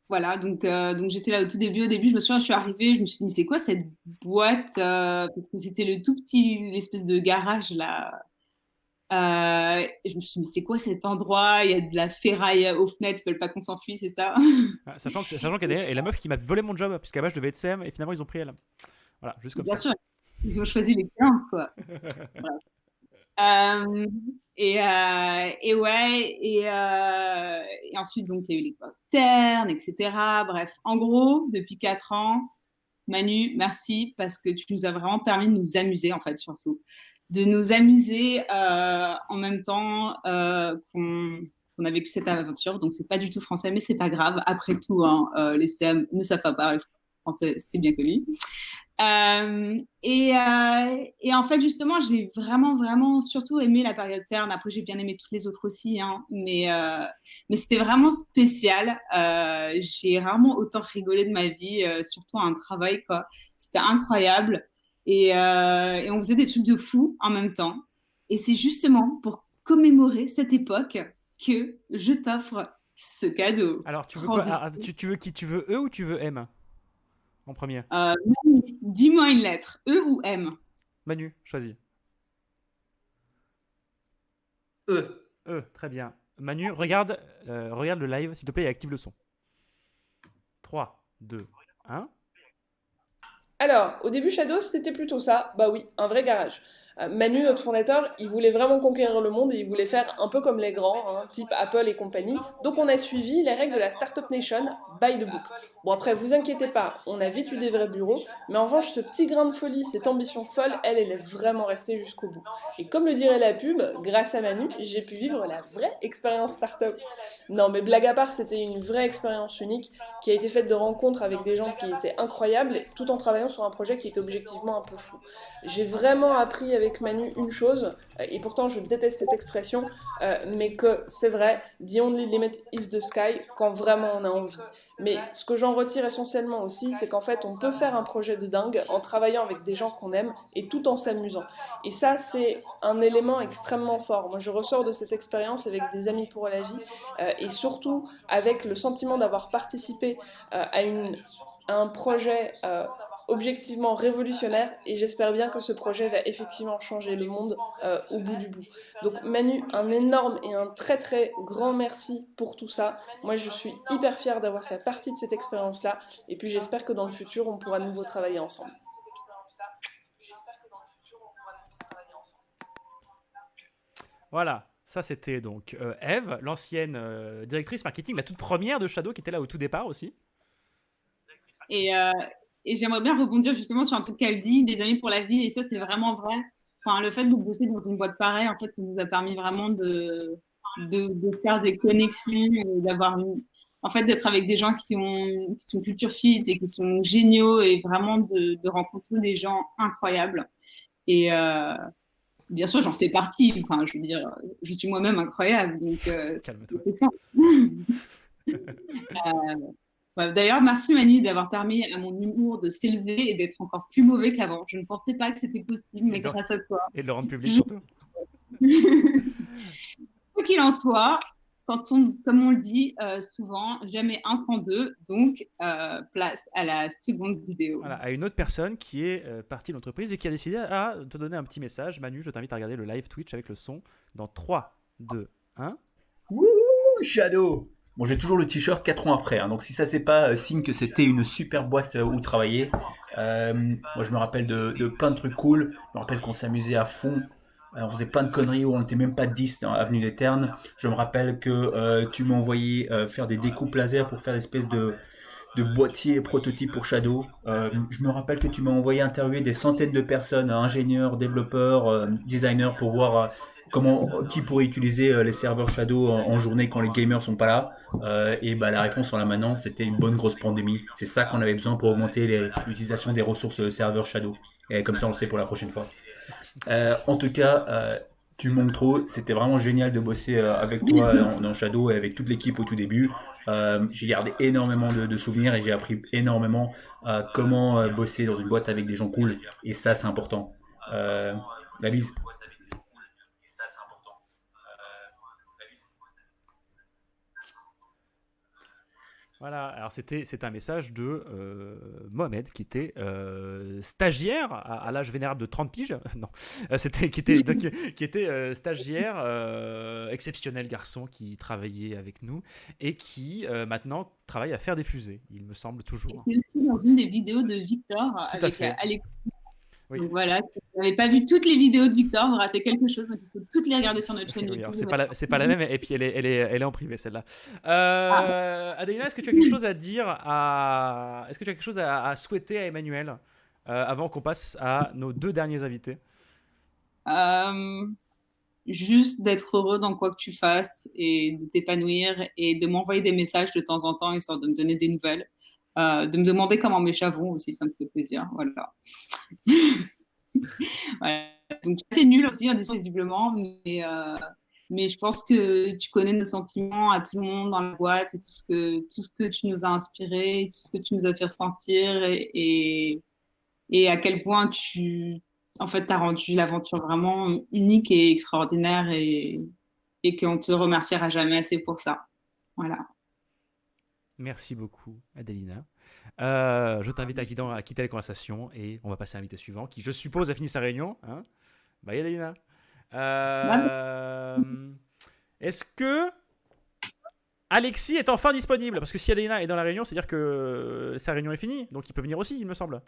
Voilà, donc j'étais là au tout début. Au début, je me souviens, je suis arrivée, je me suis dit, mais c'est quoi cette boîte? Parce que c'était le tout petit, l'espèce de garage là. Je me suis dit, mais c'est quoi cet endroit? Il y a de la ferraille aux fenêtres, ils veulent pas qu'on s'enfuit, c'est ça? Sachant qu'elle est la meuf qui m'a volé mon job, puisqu'à base je devais être CM et finalement ils ont pris elle. Voilà, juste comme Bien ça. sûr, ils ont choisi l'expérience, quoi. Et ensuite, donc, il y a eu les internes, etc. Bref, en gros, depuis 4 ans, Manu, merci, parce que tu nous as vraiment permis de nous amuser, en fait, surtout. De nous amuser en même temps qu'on a vécu cette aventure. Donc, c'est pas du tout français, mais c'est pas grave. Après tout, hein, les CM ne savent pas parler français, c'est bien connu. Et en fait, justement, j'ai vraiment surtout aimé la période terne. Après, j'ai bien aimé toutes les autres aussi, hein, mais c'était vraiment spécial. J'ai rarement autant rigolé de ma vie, surtout à un travail, quoi. C'était incroyable. Et on faisait des trucs de fou en même temps. Et c'est justement pour commémorer cette époque que je t'offre ce cadeau. Alors, tu veux quoi? Tu veux qui? Tu veux E ou tu veux M en premier? Manu, dis-moi une lettre, E ou M? Manu, choisis. E. E, très bien. Manu, regarde le live, s'il te plaît, et active le son. 3, 2, 1. Alors, au début, Shadow, c'était plutôt ça. Bah oui, un vrai garage. Manu, notre fondateur, il voulait vraiment conquérir le monde et il voulait faire un peu comme les grands, hein, type Apple et compagnie. Donc on a suivi les règles de la Startup Nation by the book. Bon après, vous inquiétez pas, on a vite eu des vrais bureaux, mais en revanche, ce petit grain de folie, cette ambition folle, elle est vraiment restée jusqu'au bout. Et comme le dirait la pub, grâce à Manu, j'ai pu vivre la vraie expérience startup. Non mais blague à part, c'était une vraie expérience unique qui a été faite de rencontres avec des gens qui étaient incroyables, tout en travaillant sur un projet qui était objectivement un peu fou. J'ai vraiment appris avec avec Manu une chose, et pourtant je déteste cette expression, mais que c'est vrai, the only limit is the sky, quand vraiment on a envie. Mais ce que j'en retire essentiellement aussi, c'est qu'en fait, on peut faire un projet de dingue en travaillant avec des gens qu'on aime et tout en s'amusant. Et ça, c'est un élément extrêmement fort. Moi, je ressors de cette expérience avec des amis pour la vie et surtout avec le sentiment d'avoir participé à un projet objectivement révolutionnaire, et j'espère bien que ce projet va effectivement changer le monde au bout du bout. Donc Manu, un énorme et un très très grand merci pour tout ça. Moi je suis hyper fière d'avoir fait partie de cette expérience-là, et puis j'espère que dans le futur on pourra de nouveau travailler ensemble. Voilà, ça c'était donc Eve, l'ancienne directrice marketing, la toute première de Shadow, qui était là au tout départ aussi. Et j'aimerais bien rebondir justement sur un truc qu'elle dit, des amis pour la vie, et ça c'est vraiment vrai. Enfin, le fait de bosser dans une boîte pareille, en fait, ça nous a permis vraiment de faire des connexions, en fait, d'être avec des gens qui sont culture fit et qui sont géniaux, et vraiment de rencontrer des gens incroyables. Et bien sûr, j'en fais partie. Enfin, je veux dire, je suis moi-même incroyable, donc c'est ça. D'ailleurs, merci Manu d'avoir permis à mon humour de s'élever et d'être encore plus mauvais qu'avant. Je ne pensais pas que c'était possible, mais grâce à toi. Et de le rendre public surtout. Quoi qu'il en soit, comme on le dit souvent, jamais un sans deux, donc place à la seconde vidéo. Voilà, à une autre personne qui est partie de l'entreprise et qui a décidé à te donner un petit message. Manu, je t'invite à regarder le live Twitch avec le son dans 3, 2, 1. Wouh, Shadow! Bon, j'ai toujours le t-shirt 4 ans après, hein, donc si ça c'est pas signe que c'était une super boîte où travailler. Moi je me rappelle de plein de trucs cool. Je me rappelle qu'on s'amusait à fond. On faisait plein de conneries où on n'était même pas 10 dans Avenue des Ternes. Je me rappelle que tu m'as envoyé faire des découpes laser pour faire l'espèce de boîtier prototype pour Shadow. Je me rappelle que tu m'as envoyé interviewer des centaines de personnes, ingénieurs, développeurs, designers, pour voir qui pourrait utiliser les serveurs Shadow en journée quand les gamers sont pas là. Et bah la réponse on l'a maintenant, c'était une bonne grosse pandémie. C'est ça qu'on avait besoin pour augmenter l'utilisation des ressources serveurs Shadow. Et comme ça on le sait pour la prochaine fois. En tout cas, tu manques trop. C'était vraiment génial de bosser avec toi dans Shadow et avec toute l'équipe au tout début. J'ai gardé énormément de souvenirs et j'ai appris énormément comment bosser dans une boîte avec des gens cool. Et ça, c'est important. La bise. Voilà, alors c'était un message de Mohamed qui était stagiaire à l'âge vénérable de 30 piges. Non, qui était stagiaire, exceptionnel garçon qui travaillait avec nous et qui maintenant travaille à faire des fusées, il me semble toujours. Et aussi dans une des vidéos de Victor avec Alex. Oui. Donc voilà, si vous n'avez pas vu toutes les vidéos de Victor, vous ratez quelque chose, donc il faut toutes les regarder sur notre chaîne YouTube. C'est pas la même, et puis elle est en privé celle-là. Adelina, est-ce que tu as quelque chose à dire est-ce que tu as quelque chose à souhaiter à Emmanuel avant qu'on passe à nos 2 derniers invités? Juste d'être heureux dans quoi que tu fasses et de t'épanouir et de m'envoyer des messages de temps en temps histoire de me donner des nouvelles. De me demander comment mes chats vont aussi, ça me fait plaisir. Voilà. Voilà. Donc c'est nul aussi, visiblement, mais je pense que tu connais nos sentiments à tout le monde dans la boîte et tout ce que tu nous as inspiré, tout ce que tu nous as fait ressentir et à quel point t'as rendu l'aventure vraiment unique et extraordinaire et qu'on te remerciera jamais assez pour ça. Voilà. Merci beaucoup, Adelina. Je t'invite à quitter la conversation et on va passer à l'invité suivant qui, je suppose, a fini sa réunion. Hein, bye, Adelina. Est-ce que Alexis est enfin disponible? Parce que si Adelina est dans la réunion, c'est-à-dire que sa réunion est finie. Donc il peut venir aussi, il me semble.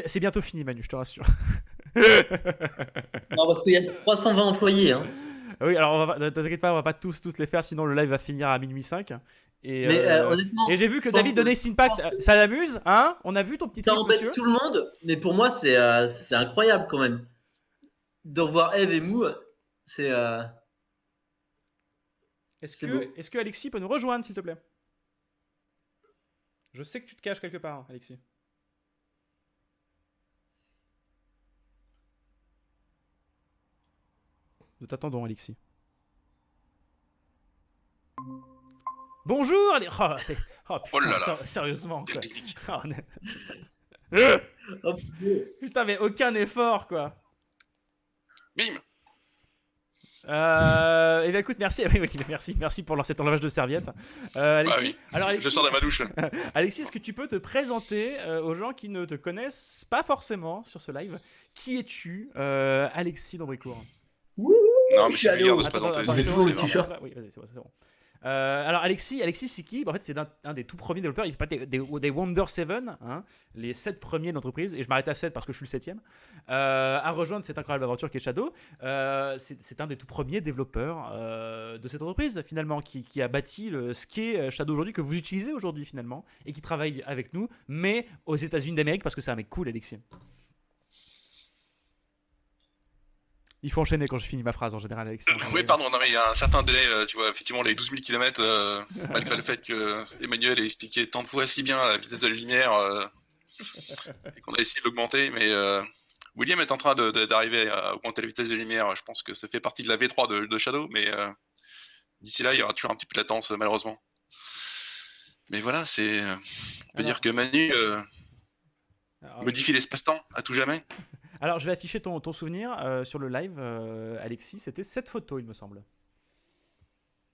C'est bientôt fini, Manu, je te rassure. Non, parce qu'il y a 320 employés. Hein. Oui, alors t'inquiète pas, on va pas tous les faire, sinon le live va finir à minuit 5. Et j'ai vu que David de Next Impact, ça l'amuse, hein? On a vu ton petit ça truc, monsieur. embête tout le monde, mais pour moi c'est incroyable quand même. De revoir Eve et Mou, c'est. Est-ce que Alexis peut nous rejoindre, s'il te plaît? Je sais que tu te caches quelque part, Alexis. Nous t'attendons, Alexis. Bonjour, oh, putain, Oh là là. Sérieusement, Quelle quoi. technique. Oh, putain, mais aucun effort, quoi. Bim. Eh bien, écoute, merci. Oui, merci pour cet enlevage de serviette. Alexis, Bah oui. alors, Alexis, Je sors de ma douche. Alexis, est-ce que tu peux te présenter aux gens qui ne te connaissent pas forcément sur ce live? Qui es-tu, Alexis d'Ambricourt? Non, mais c'est vulgaire de se présenter. Attends, C'est toujours le vraiment- t-shirt. Oui, vas-y, c'est bon. Alors Alexis c'est qui? En fait, c'est un des tout premiers développeurs. Il fait pas des Wonder 7, hein, les 7 premiers de l'entreprise, et je m'arrête à 7 parce que je suis le 7ème, à rejoindre cette incroyable aventure qui est Shadow. C'est un des tout premiers développeurs de cette entreprise, finalement, qui a bâti ce qu'est Shadow aujourd'hui, que vous utilisez aujourd'hui, finalement, et qui travaille avec nous, mais aux États-Unis d'Amérique, parce que c'est un mec cool, Alexis. Il faut enchaîner quand je finis ma phrase en général, Alexis. Oui, pardon, non, mais il y a un certain délai, tu vois, effectivement, les 12 000 km, malgré le fait que Emmanuel ait expliqué tant de fois si bien la vitesse de la lumière, et qu'on a essayé de l'augmenter, mais William est en train d'arriver à augmenter la vitesse de la lumière. Je pense que ça fait partie de la V3 de Shadow, mais d'ici là, il y aura toujours un petit peu de latence, malheureusement. Mais voilà, on peut dire que Manu modifie l'espace-temps à tout jamais. Alors, je vais afficher ton souvenir sur le live, Alexis. C'était cette photo, il me semble.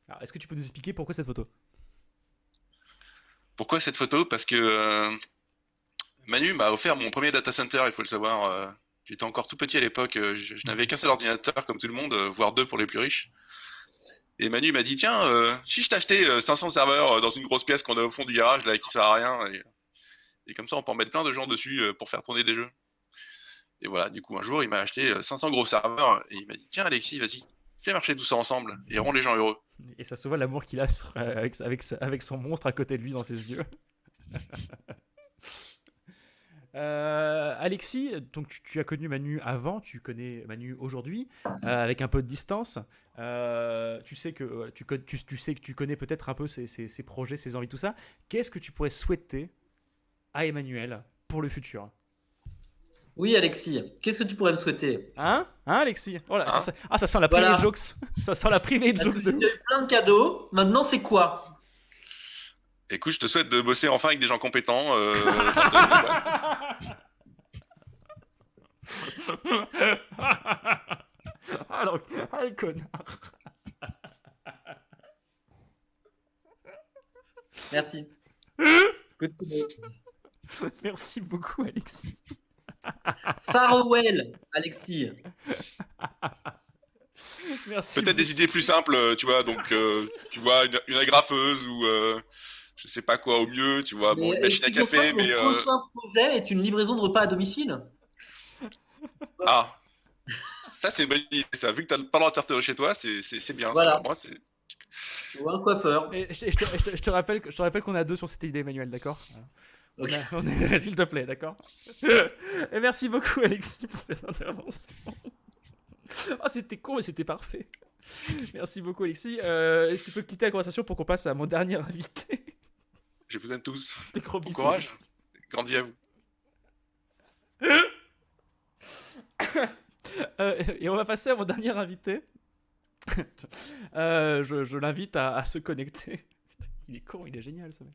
Alors, est-ce que tu peux nous expliquer pourquoi cette photo? Pourquoi cette photo? Parce que Manu m'a offert mon premier data center, il faut le savoir. J'étais encore tout petit à l'époque, je n'avais qu'un seul ordinateur comme tout le monde, voire 2 pour les plus riches. Et Manu m'a dit, tiens, si je t'achetais 500 serveurs dans une grosse pièce qu'on a au fond du garage, là, qui sert à rien, et comme ça on peut en mettre plein de gens dessus pour faire tourner des jeux. Et voilà, du coup, un jour, il m'a acheté 500 gros serveurs, et il m'a dit, tiens Alexis, vas-y, fais marcher tout ça ensemble, et rends les gens heureux. Et ça se voit l'amour qu'il a avec son monstre à côté de lui dans ses yeux. Alexis, donc tu as connu Manu avant, tu connais Manu aujourd'hui, avec un peu de distance. Tu sais que tu connais peut-être un peu ses projets, ses envies, tout ça. Qu'est-ce que tu pourrais souhaiter à Emmanuel pour le futur? Oui, Alexis, qu'est-ce que tu pourrais me souhaiter? Hein, Alexis? Oh là, ça sent la private jokes. Ça sent la private jokes de ouf. Tu as eu plein de cadeaux, maintenant c'est quoi? Écoute, je te souhaite de bosser enfin avec des gens compétents. Alors, le connard. Merci. Merci beaucoup, Alexis. Farewell, Alexis. Merci. Peut-être des idées plus simples, tu vois, donc tu vois une agrafeuse ou je sais pas quoi au mieux, tu vois, bon, une machine à café, mais Mon prochain projet est une livraison de repas à domicile. ah, ça c'est une bonne idée, ça. Vu que t'as pas le droit de sortir de chez toi, c'est bien. Voilà. Ça, pour moi, c'est... Ou un coiffeur. Et je te rappelle qu'on a 2 sur cette idée, Emmanuel, d'accord? Ok. S'il te plaît, d'accord? Et merci beaucoup, Alexis, pour cette intervention. Oh, c'était con, mais c'était parfait. Merci beaucoup, Alexis. Est-ce que tu peux quitter la conversation pour qu'on passe à mon dernier invité? Je vous aime tous. Des gros Bon bisous. courage. Grande vie à vous. Et on va passer à mon dernier invité. Je l'invite à se connecter. Il est con, il est génial ce mec.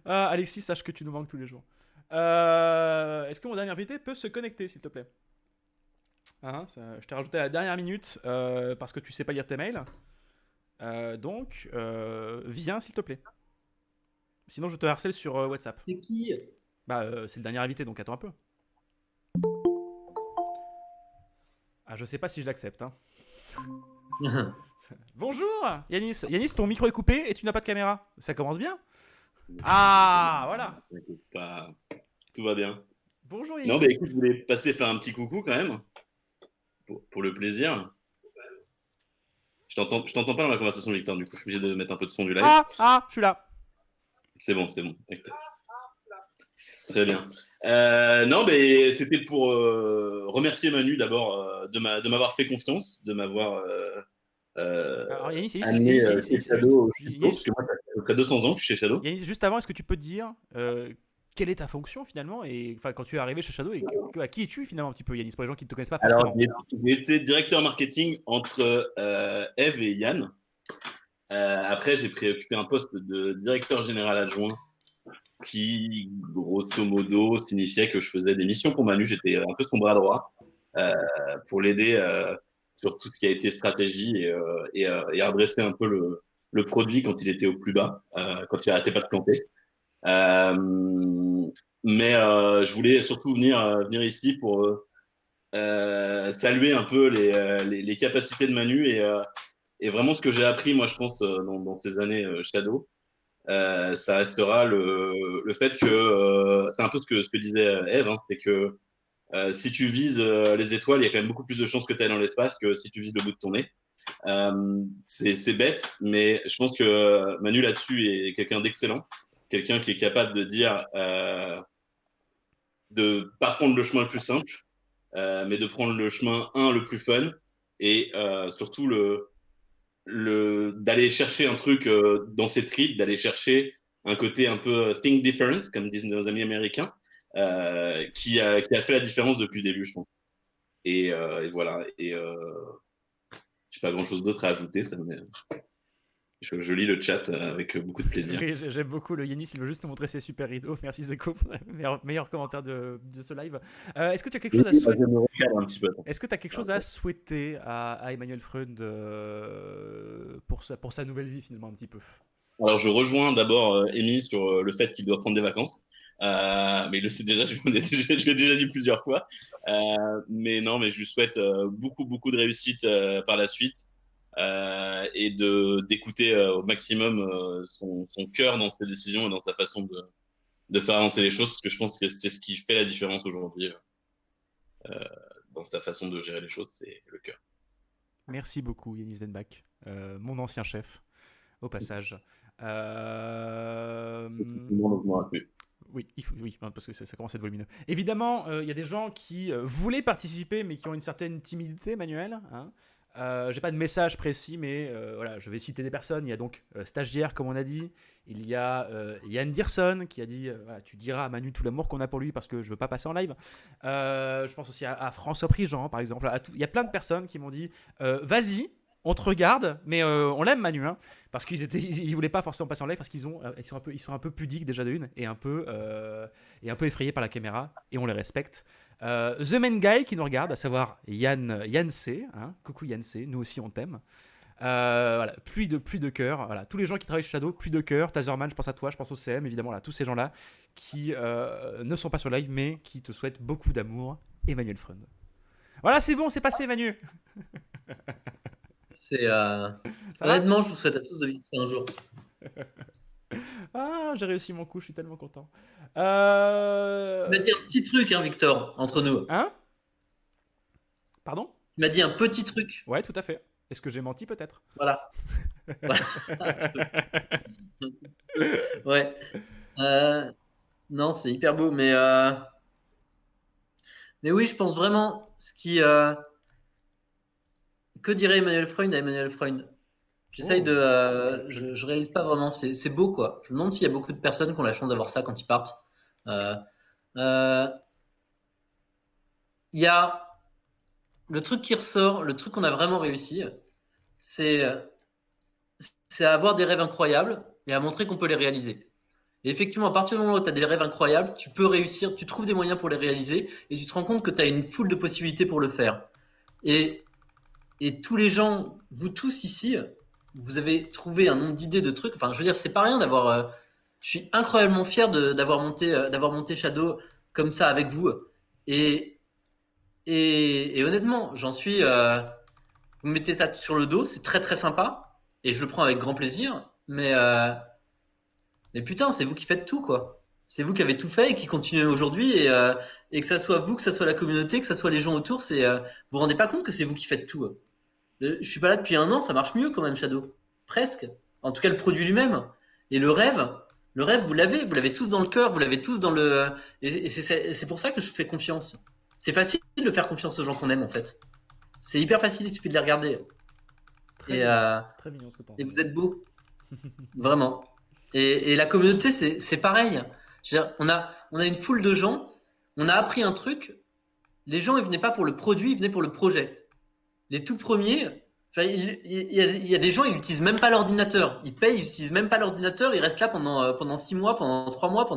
Alexis, sache que tu nous manques tous les jours. Est-ce que mon dernier invité peut se connecter, s'il te plaît? Je t'ai rajouté à la dernière minute parce que tu sais pas lire tes mails. Donc, viens, s'il te plaît. Sinon, je te harcèle sur WhatsApp. C'est qui? C'est le dernier invité, donc attends un peu. Je sais pas si je l'accepte. Bonjour, Yanis. Yanis, ton micro est coupé et tu n'as pas de caméra. Ça commence bien. Voilà. T'inquiète pas, tout va bien. Bonjour Yanis. Non, bah écoute, je voulais passer faire un petit coucou quand même, pour le plaisir. Je t'entends pas dans la conversation, Victor, du coup je suis obligé de mettre un peu de son du live. Je suis là. C'est bon. Très bien. Non, mais c'était pour remercier Manu d'abord de m'avoir fait confiance, de m'avoir amené chez Shadow. Parce que moi, ça fait 200 ans que je suis chez Shadow. Yanis, juste avant, est-ce que tu peux te dire quelle est ta fonction finalement et enfin quand tu es arrivé chez Shadow et à qui es-tu finalement un petit peu Yanis pour les gens qui ne te connaissent pas Alors, forcément. j'ai été directeur marketing entre Eve et Yann. Après, j'ai occupé un poste de directeur général adjoint qui, grosso modo, signifiait que je faisais des missions pour Manu. J'étais un peu son bras droit pour l'aider sur tout ce qui a été stratégie et redresser un peu le produit quand il était au plus bas, quand il n'arrêtait pas de planter. Mais je voulais surtout venir ici pour saluer un peu les capacités de Manu et vraiment ce que j'ai appris, moi, je pense, dans ces années Shadow. Ça restera le fait que c'est un peu ce que disait Eve, hein, c'est que si tu vises les étoiles, il y a quand même beaucoup plus de chances que tu ailles dans l'espace que si tu vises le bout de ton nez. C'est bête, mais je pense que Manu là-dessus est quelqu'un d'excellent, quelqu'un qui est capable de dire de pas prendre le chemin le plus simple, mais de prendre le chemin le plus fun et surtout d'aller chercher un truc dans ses tripes, d'aller chercher un côté un peu think different, comme disent nos amis américains, qui a fait la différence depuis le début, je pense. Et voilà. Et j'ai pas grand chose d'autre à ajouter. Je lis le chat avec beaucoup de plaisir. Oui, j'aime beaucoup le Yanis, il veut juste nous montrer ses super rideaux. Merci Zeko, meilleur commentaire de ce live. Est-ce que tu as quelque chose à souhaiter Est-ce que tu as quelque chose à souhaiter à Emmanuel Freund pour sa nouvelle vie finalement un petit peu? Alors je rejoins d'abord Amy sur le fait qu'il doit prendre des vacances. Mais il le sait déjà, je lui ai déjà dit plusieurs fois. Mais non, mais je lui souhaite beaucoup de réussite par la suite. Et d'écouter au maximum son cœur dans ses décisions et dans sa façon de faire avancer les choses, parce que je pense que c'est ce qui fait la différence aujourd'hui dans sa façon de gérer les choses, c'est le cœur. Merci beaucoup Yanis Venbach, mon ancien chef, au passage. Oui, parce que ça commence à être volumineux. Évidemment, il y a des gens qui voulaient participer, mais qui ont une certaine timidité, Manuel, hein. J'ai pas de message précis, mais voilà, je vais citer des personnes. Il y a donc Stagiaire, comme on a dit. Il y a Yann Dierson qui a dit voilà, tu diras à Manu tout l'amour qu'on a pour lui parce que je veux pas passer en live. Je pense aussi à François Prigent, par exemple. Il y a plein de personnes qui m'ont dit vas-y, on te regarde, mais on l'aime Manu, hein, parce qu'ils voulaient pas forcément passer en live parce qu'ils sont un peu pudiques déjà de une et un peu effrayés par la caméra et on les respecte. The Main Guy qui nous regarde, à savoir Yann C, hein, coucou Yann C, nous aussi on t'aime. Voilà, plus de cœur. Voilà, tous les gens qui travaillent chez Shadow, plus de cœur. Tazerman, je pense à toi, je pense au CM, évidemment, là, tous ces gens-là qui ne sont pas sur live mais qui te souhaitent beaucoup d'amour. Emmanuel Freund. Voilà, c'est bon, c'est passé, Manu. Honnêtement, je vous souhaite à tous de vivre ça un jour. Ah, j'ai réussi mon coup, je suis tellement content. Tu m'as dit un petit truc, hein, Victor, entre nous. Hein? Pardon? Tu m'as dit un petit truc. Ouais, tout à fait. Est-ce que j'ai menti peut-être? Voilà. Ouais. Non, c'est hyper beau, mais oui, je pense vraiment que dirait Emmanuel Freund à Emmanuel Freund? J'essaye de. Je réalise pas vraiment. C'est beau, quoi. Je me demande s'il y a beaucoup de personnes qui ont la chance d'avoir ça quand ils partent. Il y a le truc qui ressort, le truc qu'on a vraiment réussi, c'est à avoir des rêves incroyables et à montrer qu'on peut les réaliser. Et effectivement, à partir du moment où tu as des rêves incroyables, tu peux réussir, tu trouves des moyens pour les réaliser et tu te rends compte que tu as une foule de possibilités pour le faire. Et tous les gens, vous tous ici, vous avez trouvé un nombre d'idées de trucs. Enfin, je veux dire, c'est pas rien d'avoir. Je suis incroyablement fier d'avoir monté Shadow comme ça avec vous. Et honnêtement, j'en suis. Vous me mettez ça sur le dos, c'est très très sympa et je le prends avec grand plaisir. Mais putain, c'est vous qui faites tout, quoi. C'est vous qui avez tout fait et qui continuez aujourd'hui et que ça soit vous, que ça soit la communauté, que ça soit les gens autour, vous vous rendez pas compte que c'est vous qui faites tout. Je suis pas là depuis 1 an, ça marche mieux quand même Shadow, presque. En tout cas le produit lui-même et le rêve, vous l'avez tous dans le cœur, vous l'avez tous dans le et c'est pour ça que je fais confiance. C'est facile de faire confiance aux gens qu'on aime en fait. C'est hyper facile, il suffit de les regarder. Très mignon ce que t'en dis. Et vous êtes beaux, vraiment. Et la communauté c'est pareil. Je veux dire, on a une foule de gens, on a appris un truc, les gens ils venaient pas pour le produit, ils venaient pour le projet. Les tout premiers, enfin, il y a des gens, ils n'utilisent même pas l'ordinateur. Ils payent, ils n'utilisent même pas l'ordinateur, ils restent là pendant 6 mois, pendant 3 mois,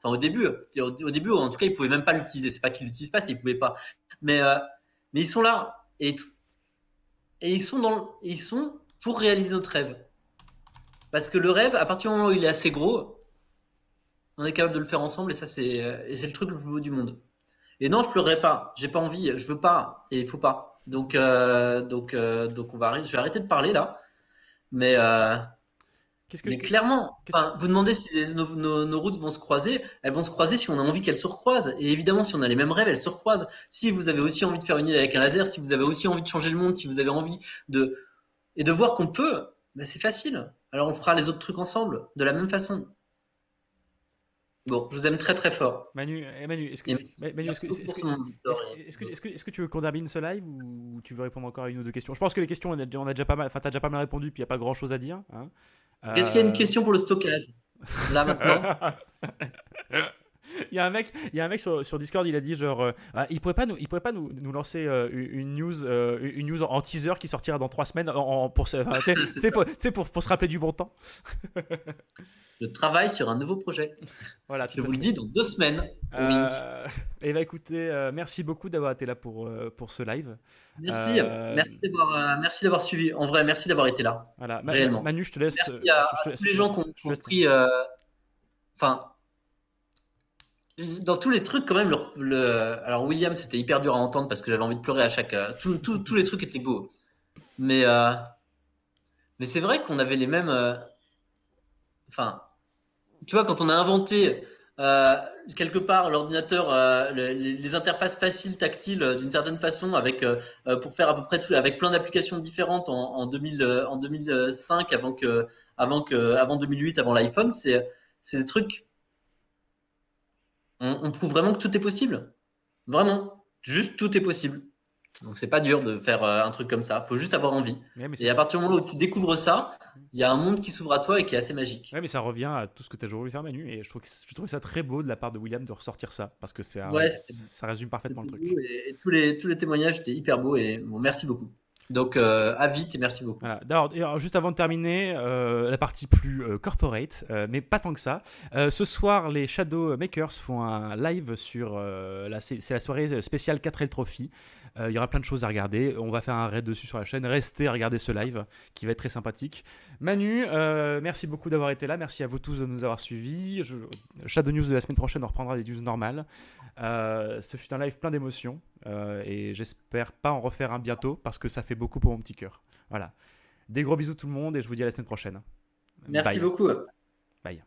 au début. Au début, en tout cas, ils ne pouvaient même pas l'utiliser. C'est pas qu'ils ne l'utilisent pas, c'est qu'ils ne pouvaient pas. Mais ils sont là. Et ils sont pour réaliser notre rêve. Parce que le rêve, à partir du moment où il est assez gros, on est capable de le faire ensemble et ça, c'est le truc le plus beau du monde. Et non, je pleurerai pas. J'ai pas envie, je veux pas et il faut pas. Donc je vais arrêter de parler là. Mais clairement, vous demandez si nos routes vont se croiser. Elles vont se croiser si on a envie qu'elles se recroisent. Et évidemment, si on a les mêmes rêves, elles se recroisent. Si vous avez aussi envie de faire une île avec un laser, si vous avez aussi envie de changer le monde, si vous avez envie de voir qu'on peut, ben c'est facile. Alors on fera les autres trucs ensemble, de la même façon. Bon, je vous aime très très fort. Manu, est-ce que tu veux qu'on termine ce live ou tu veux répondre encore à une ou deux questions? Je pense que les questions, on a déjà pas mal, enfin, t'as déjà pas mal répondu, puis il n'y a pas grand-chose à dire. Hein. Est-ce qu'il y a une question pour le stockage là maintenant? Il y a un mec sur Discord, il a dit genre, il pourrait pas nous lancer une news en teaser qui sortira dans 3 semaines pour se rappeler du bon temps. Je travaille sur un nouveau projet. Voilà, je vous le dis dans 2 semaines. Et bah écoutez, merci beaucoup d'avoir été là pour ce live. Merci, merci d'avoir suivi. En vrai, merci d'avoir été là. Voilà, réellement. Manu, je te laisse. Merci à tous les gens qui ont pris. Dans tous les trucs, quand même, alors William, c'était hyper dur à entendre parce que j'avais envie de pleurer à chaque. Tous les trucs étaient beaux. Mais c'est vrai qu'on avait les mêmes. Tu vois, quand on a inventé quelque part l'ordinateur, les interfaces faciles, tactiles, d'une certaine façon, pour faire à peu près tout, avec plein d'applications différentes en 2005, avant 2008, avant l'iPhone, c'est des trucs. On prouve vraiment que tout est possible. Vraiment. Juste tout est possible. Donc c'est pas dur de faire un truc comme ça. Faut juste avoir envie. Et à partir du moment où tu découvres ça, il y a un monde qui s'ouvre à toi et qui est assez magique. Ouais, mais ça revient à tout ce que tu as toujours voulu faire, Manu. Et je trouve ça très beau de la part de William de ressortir ça. Parce que ça résume parfaitement le truc. Et tous les témoignages étaient hyper beaux. Et bon, merci beaucoup. Donc à vite et merci beaucoup. Voilà. Alors, juste avant de terminer, la partie plus corporate, mais pas tant que ça. Ce soir, les Shadow Makers font un live sur c'est la soirée spéciale 4L Trophy. Il y aura plein de choses à regarder. On va faire un raid dessus sur la chaîne. Restez à regarder ce live qui va être très sympathique. Manu, merci beaucoup d'avoir été là. Merci à vous tous de nous avoir suivis. Shadow News de la semaine prochaine, on reprendra des news normales. Ce fut un live plein d'émotions et j'espère pas en refaire un bientôt parce que ça fait beaucoup pour mon petit cœur. Voilà. Des gros bisous tout le monde et je vous dis à la semaine prochaine. Merci beaucoup. Bye.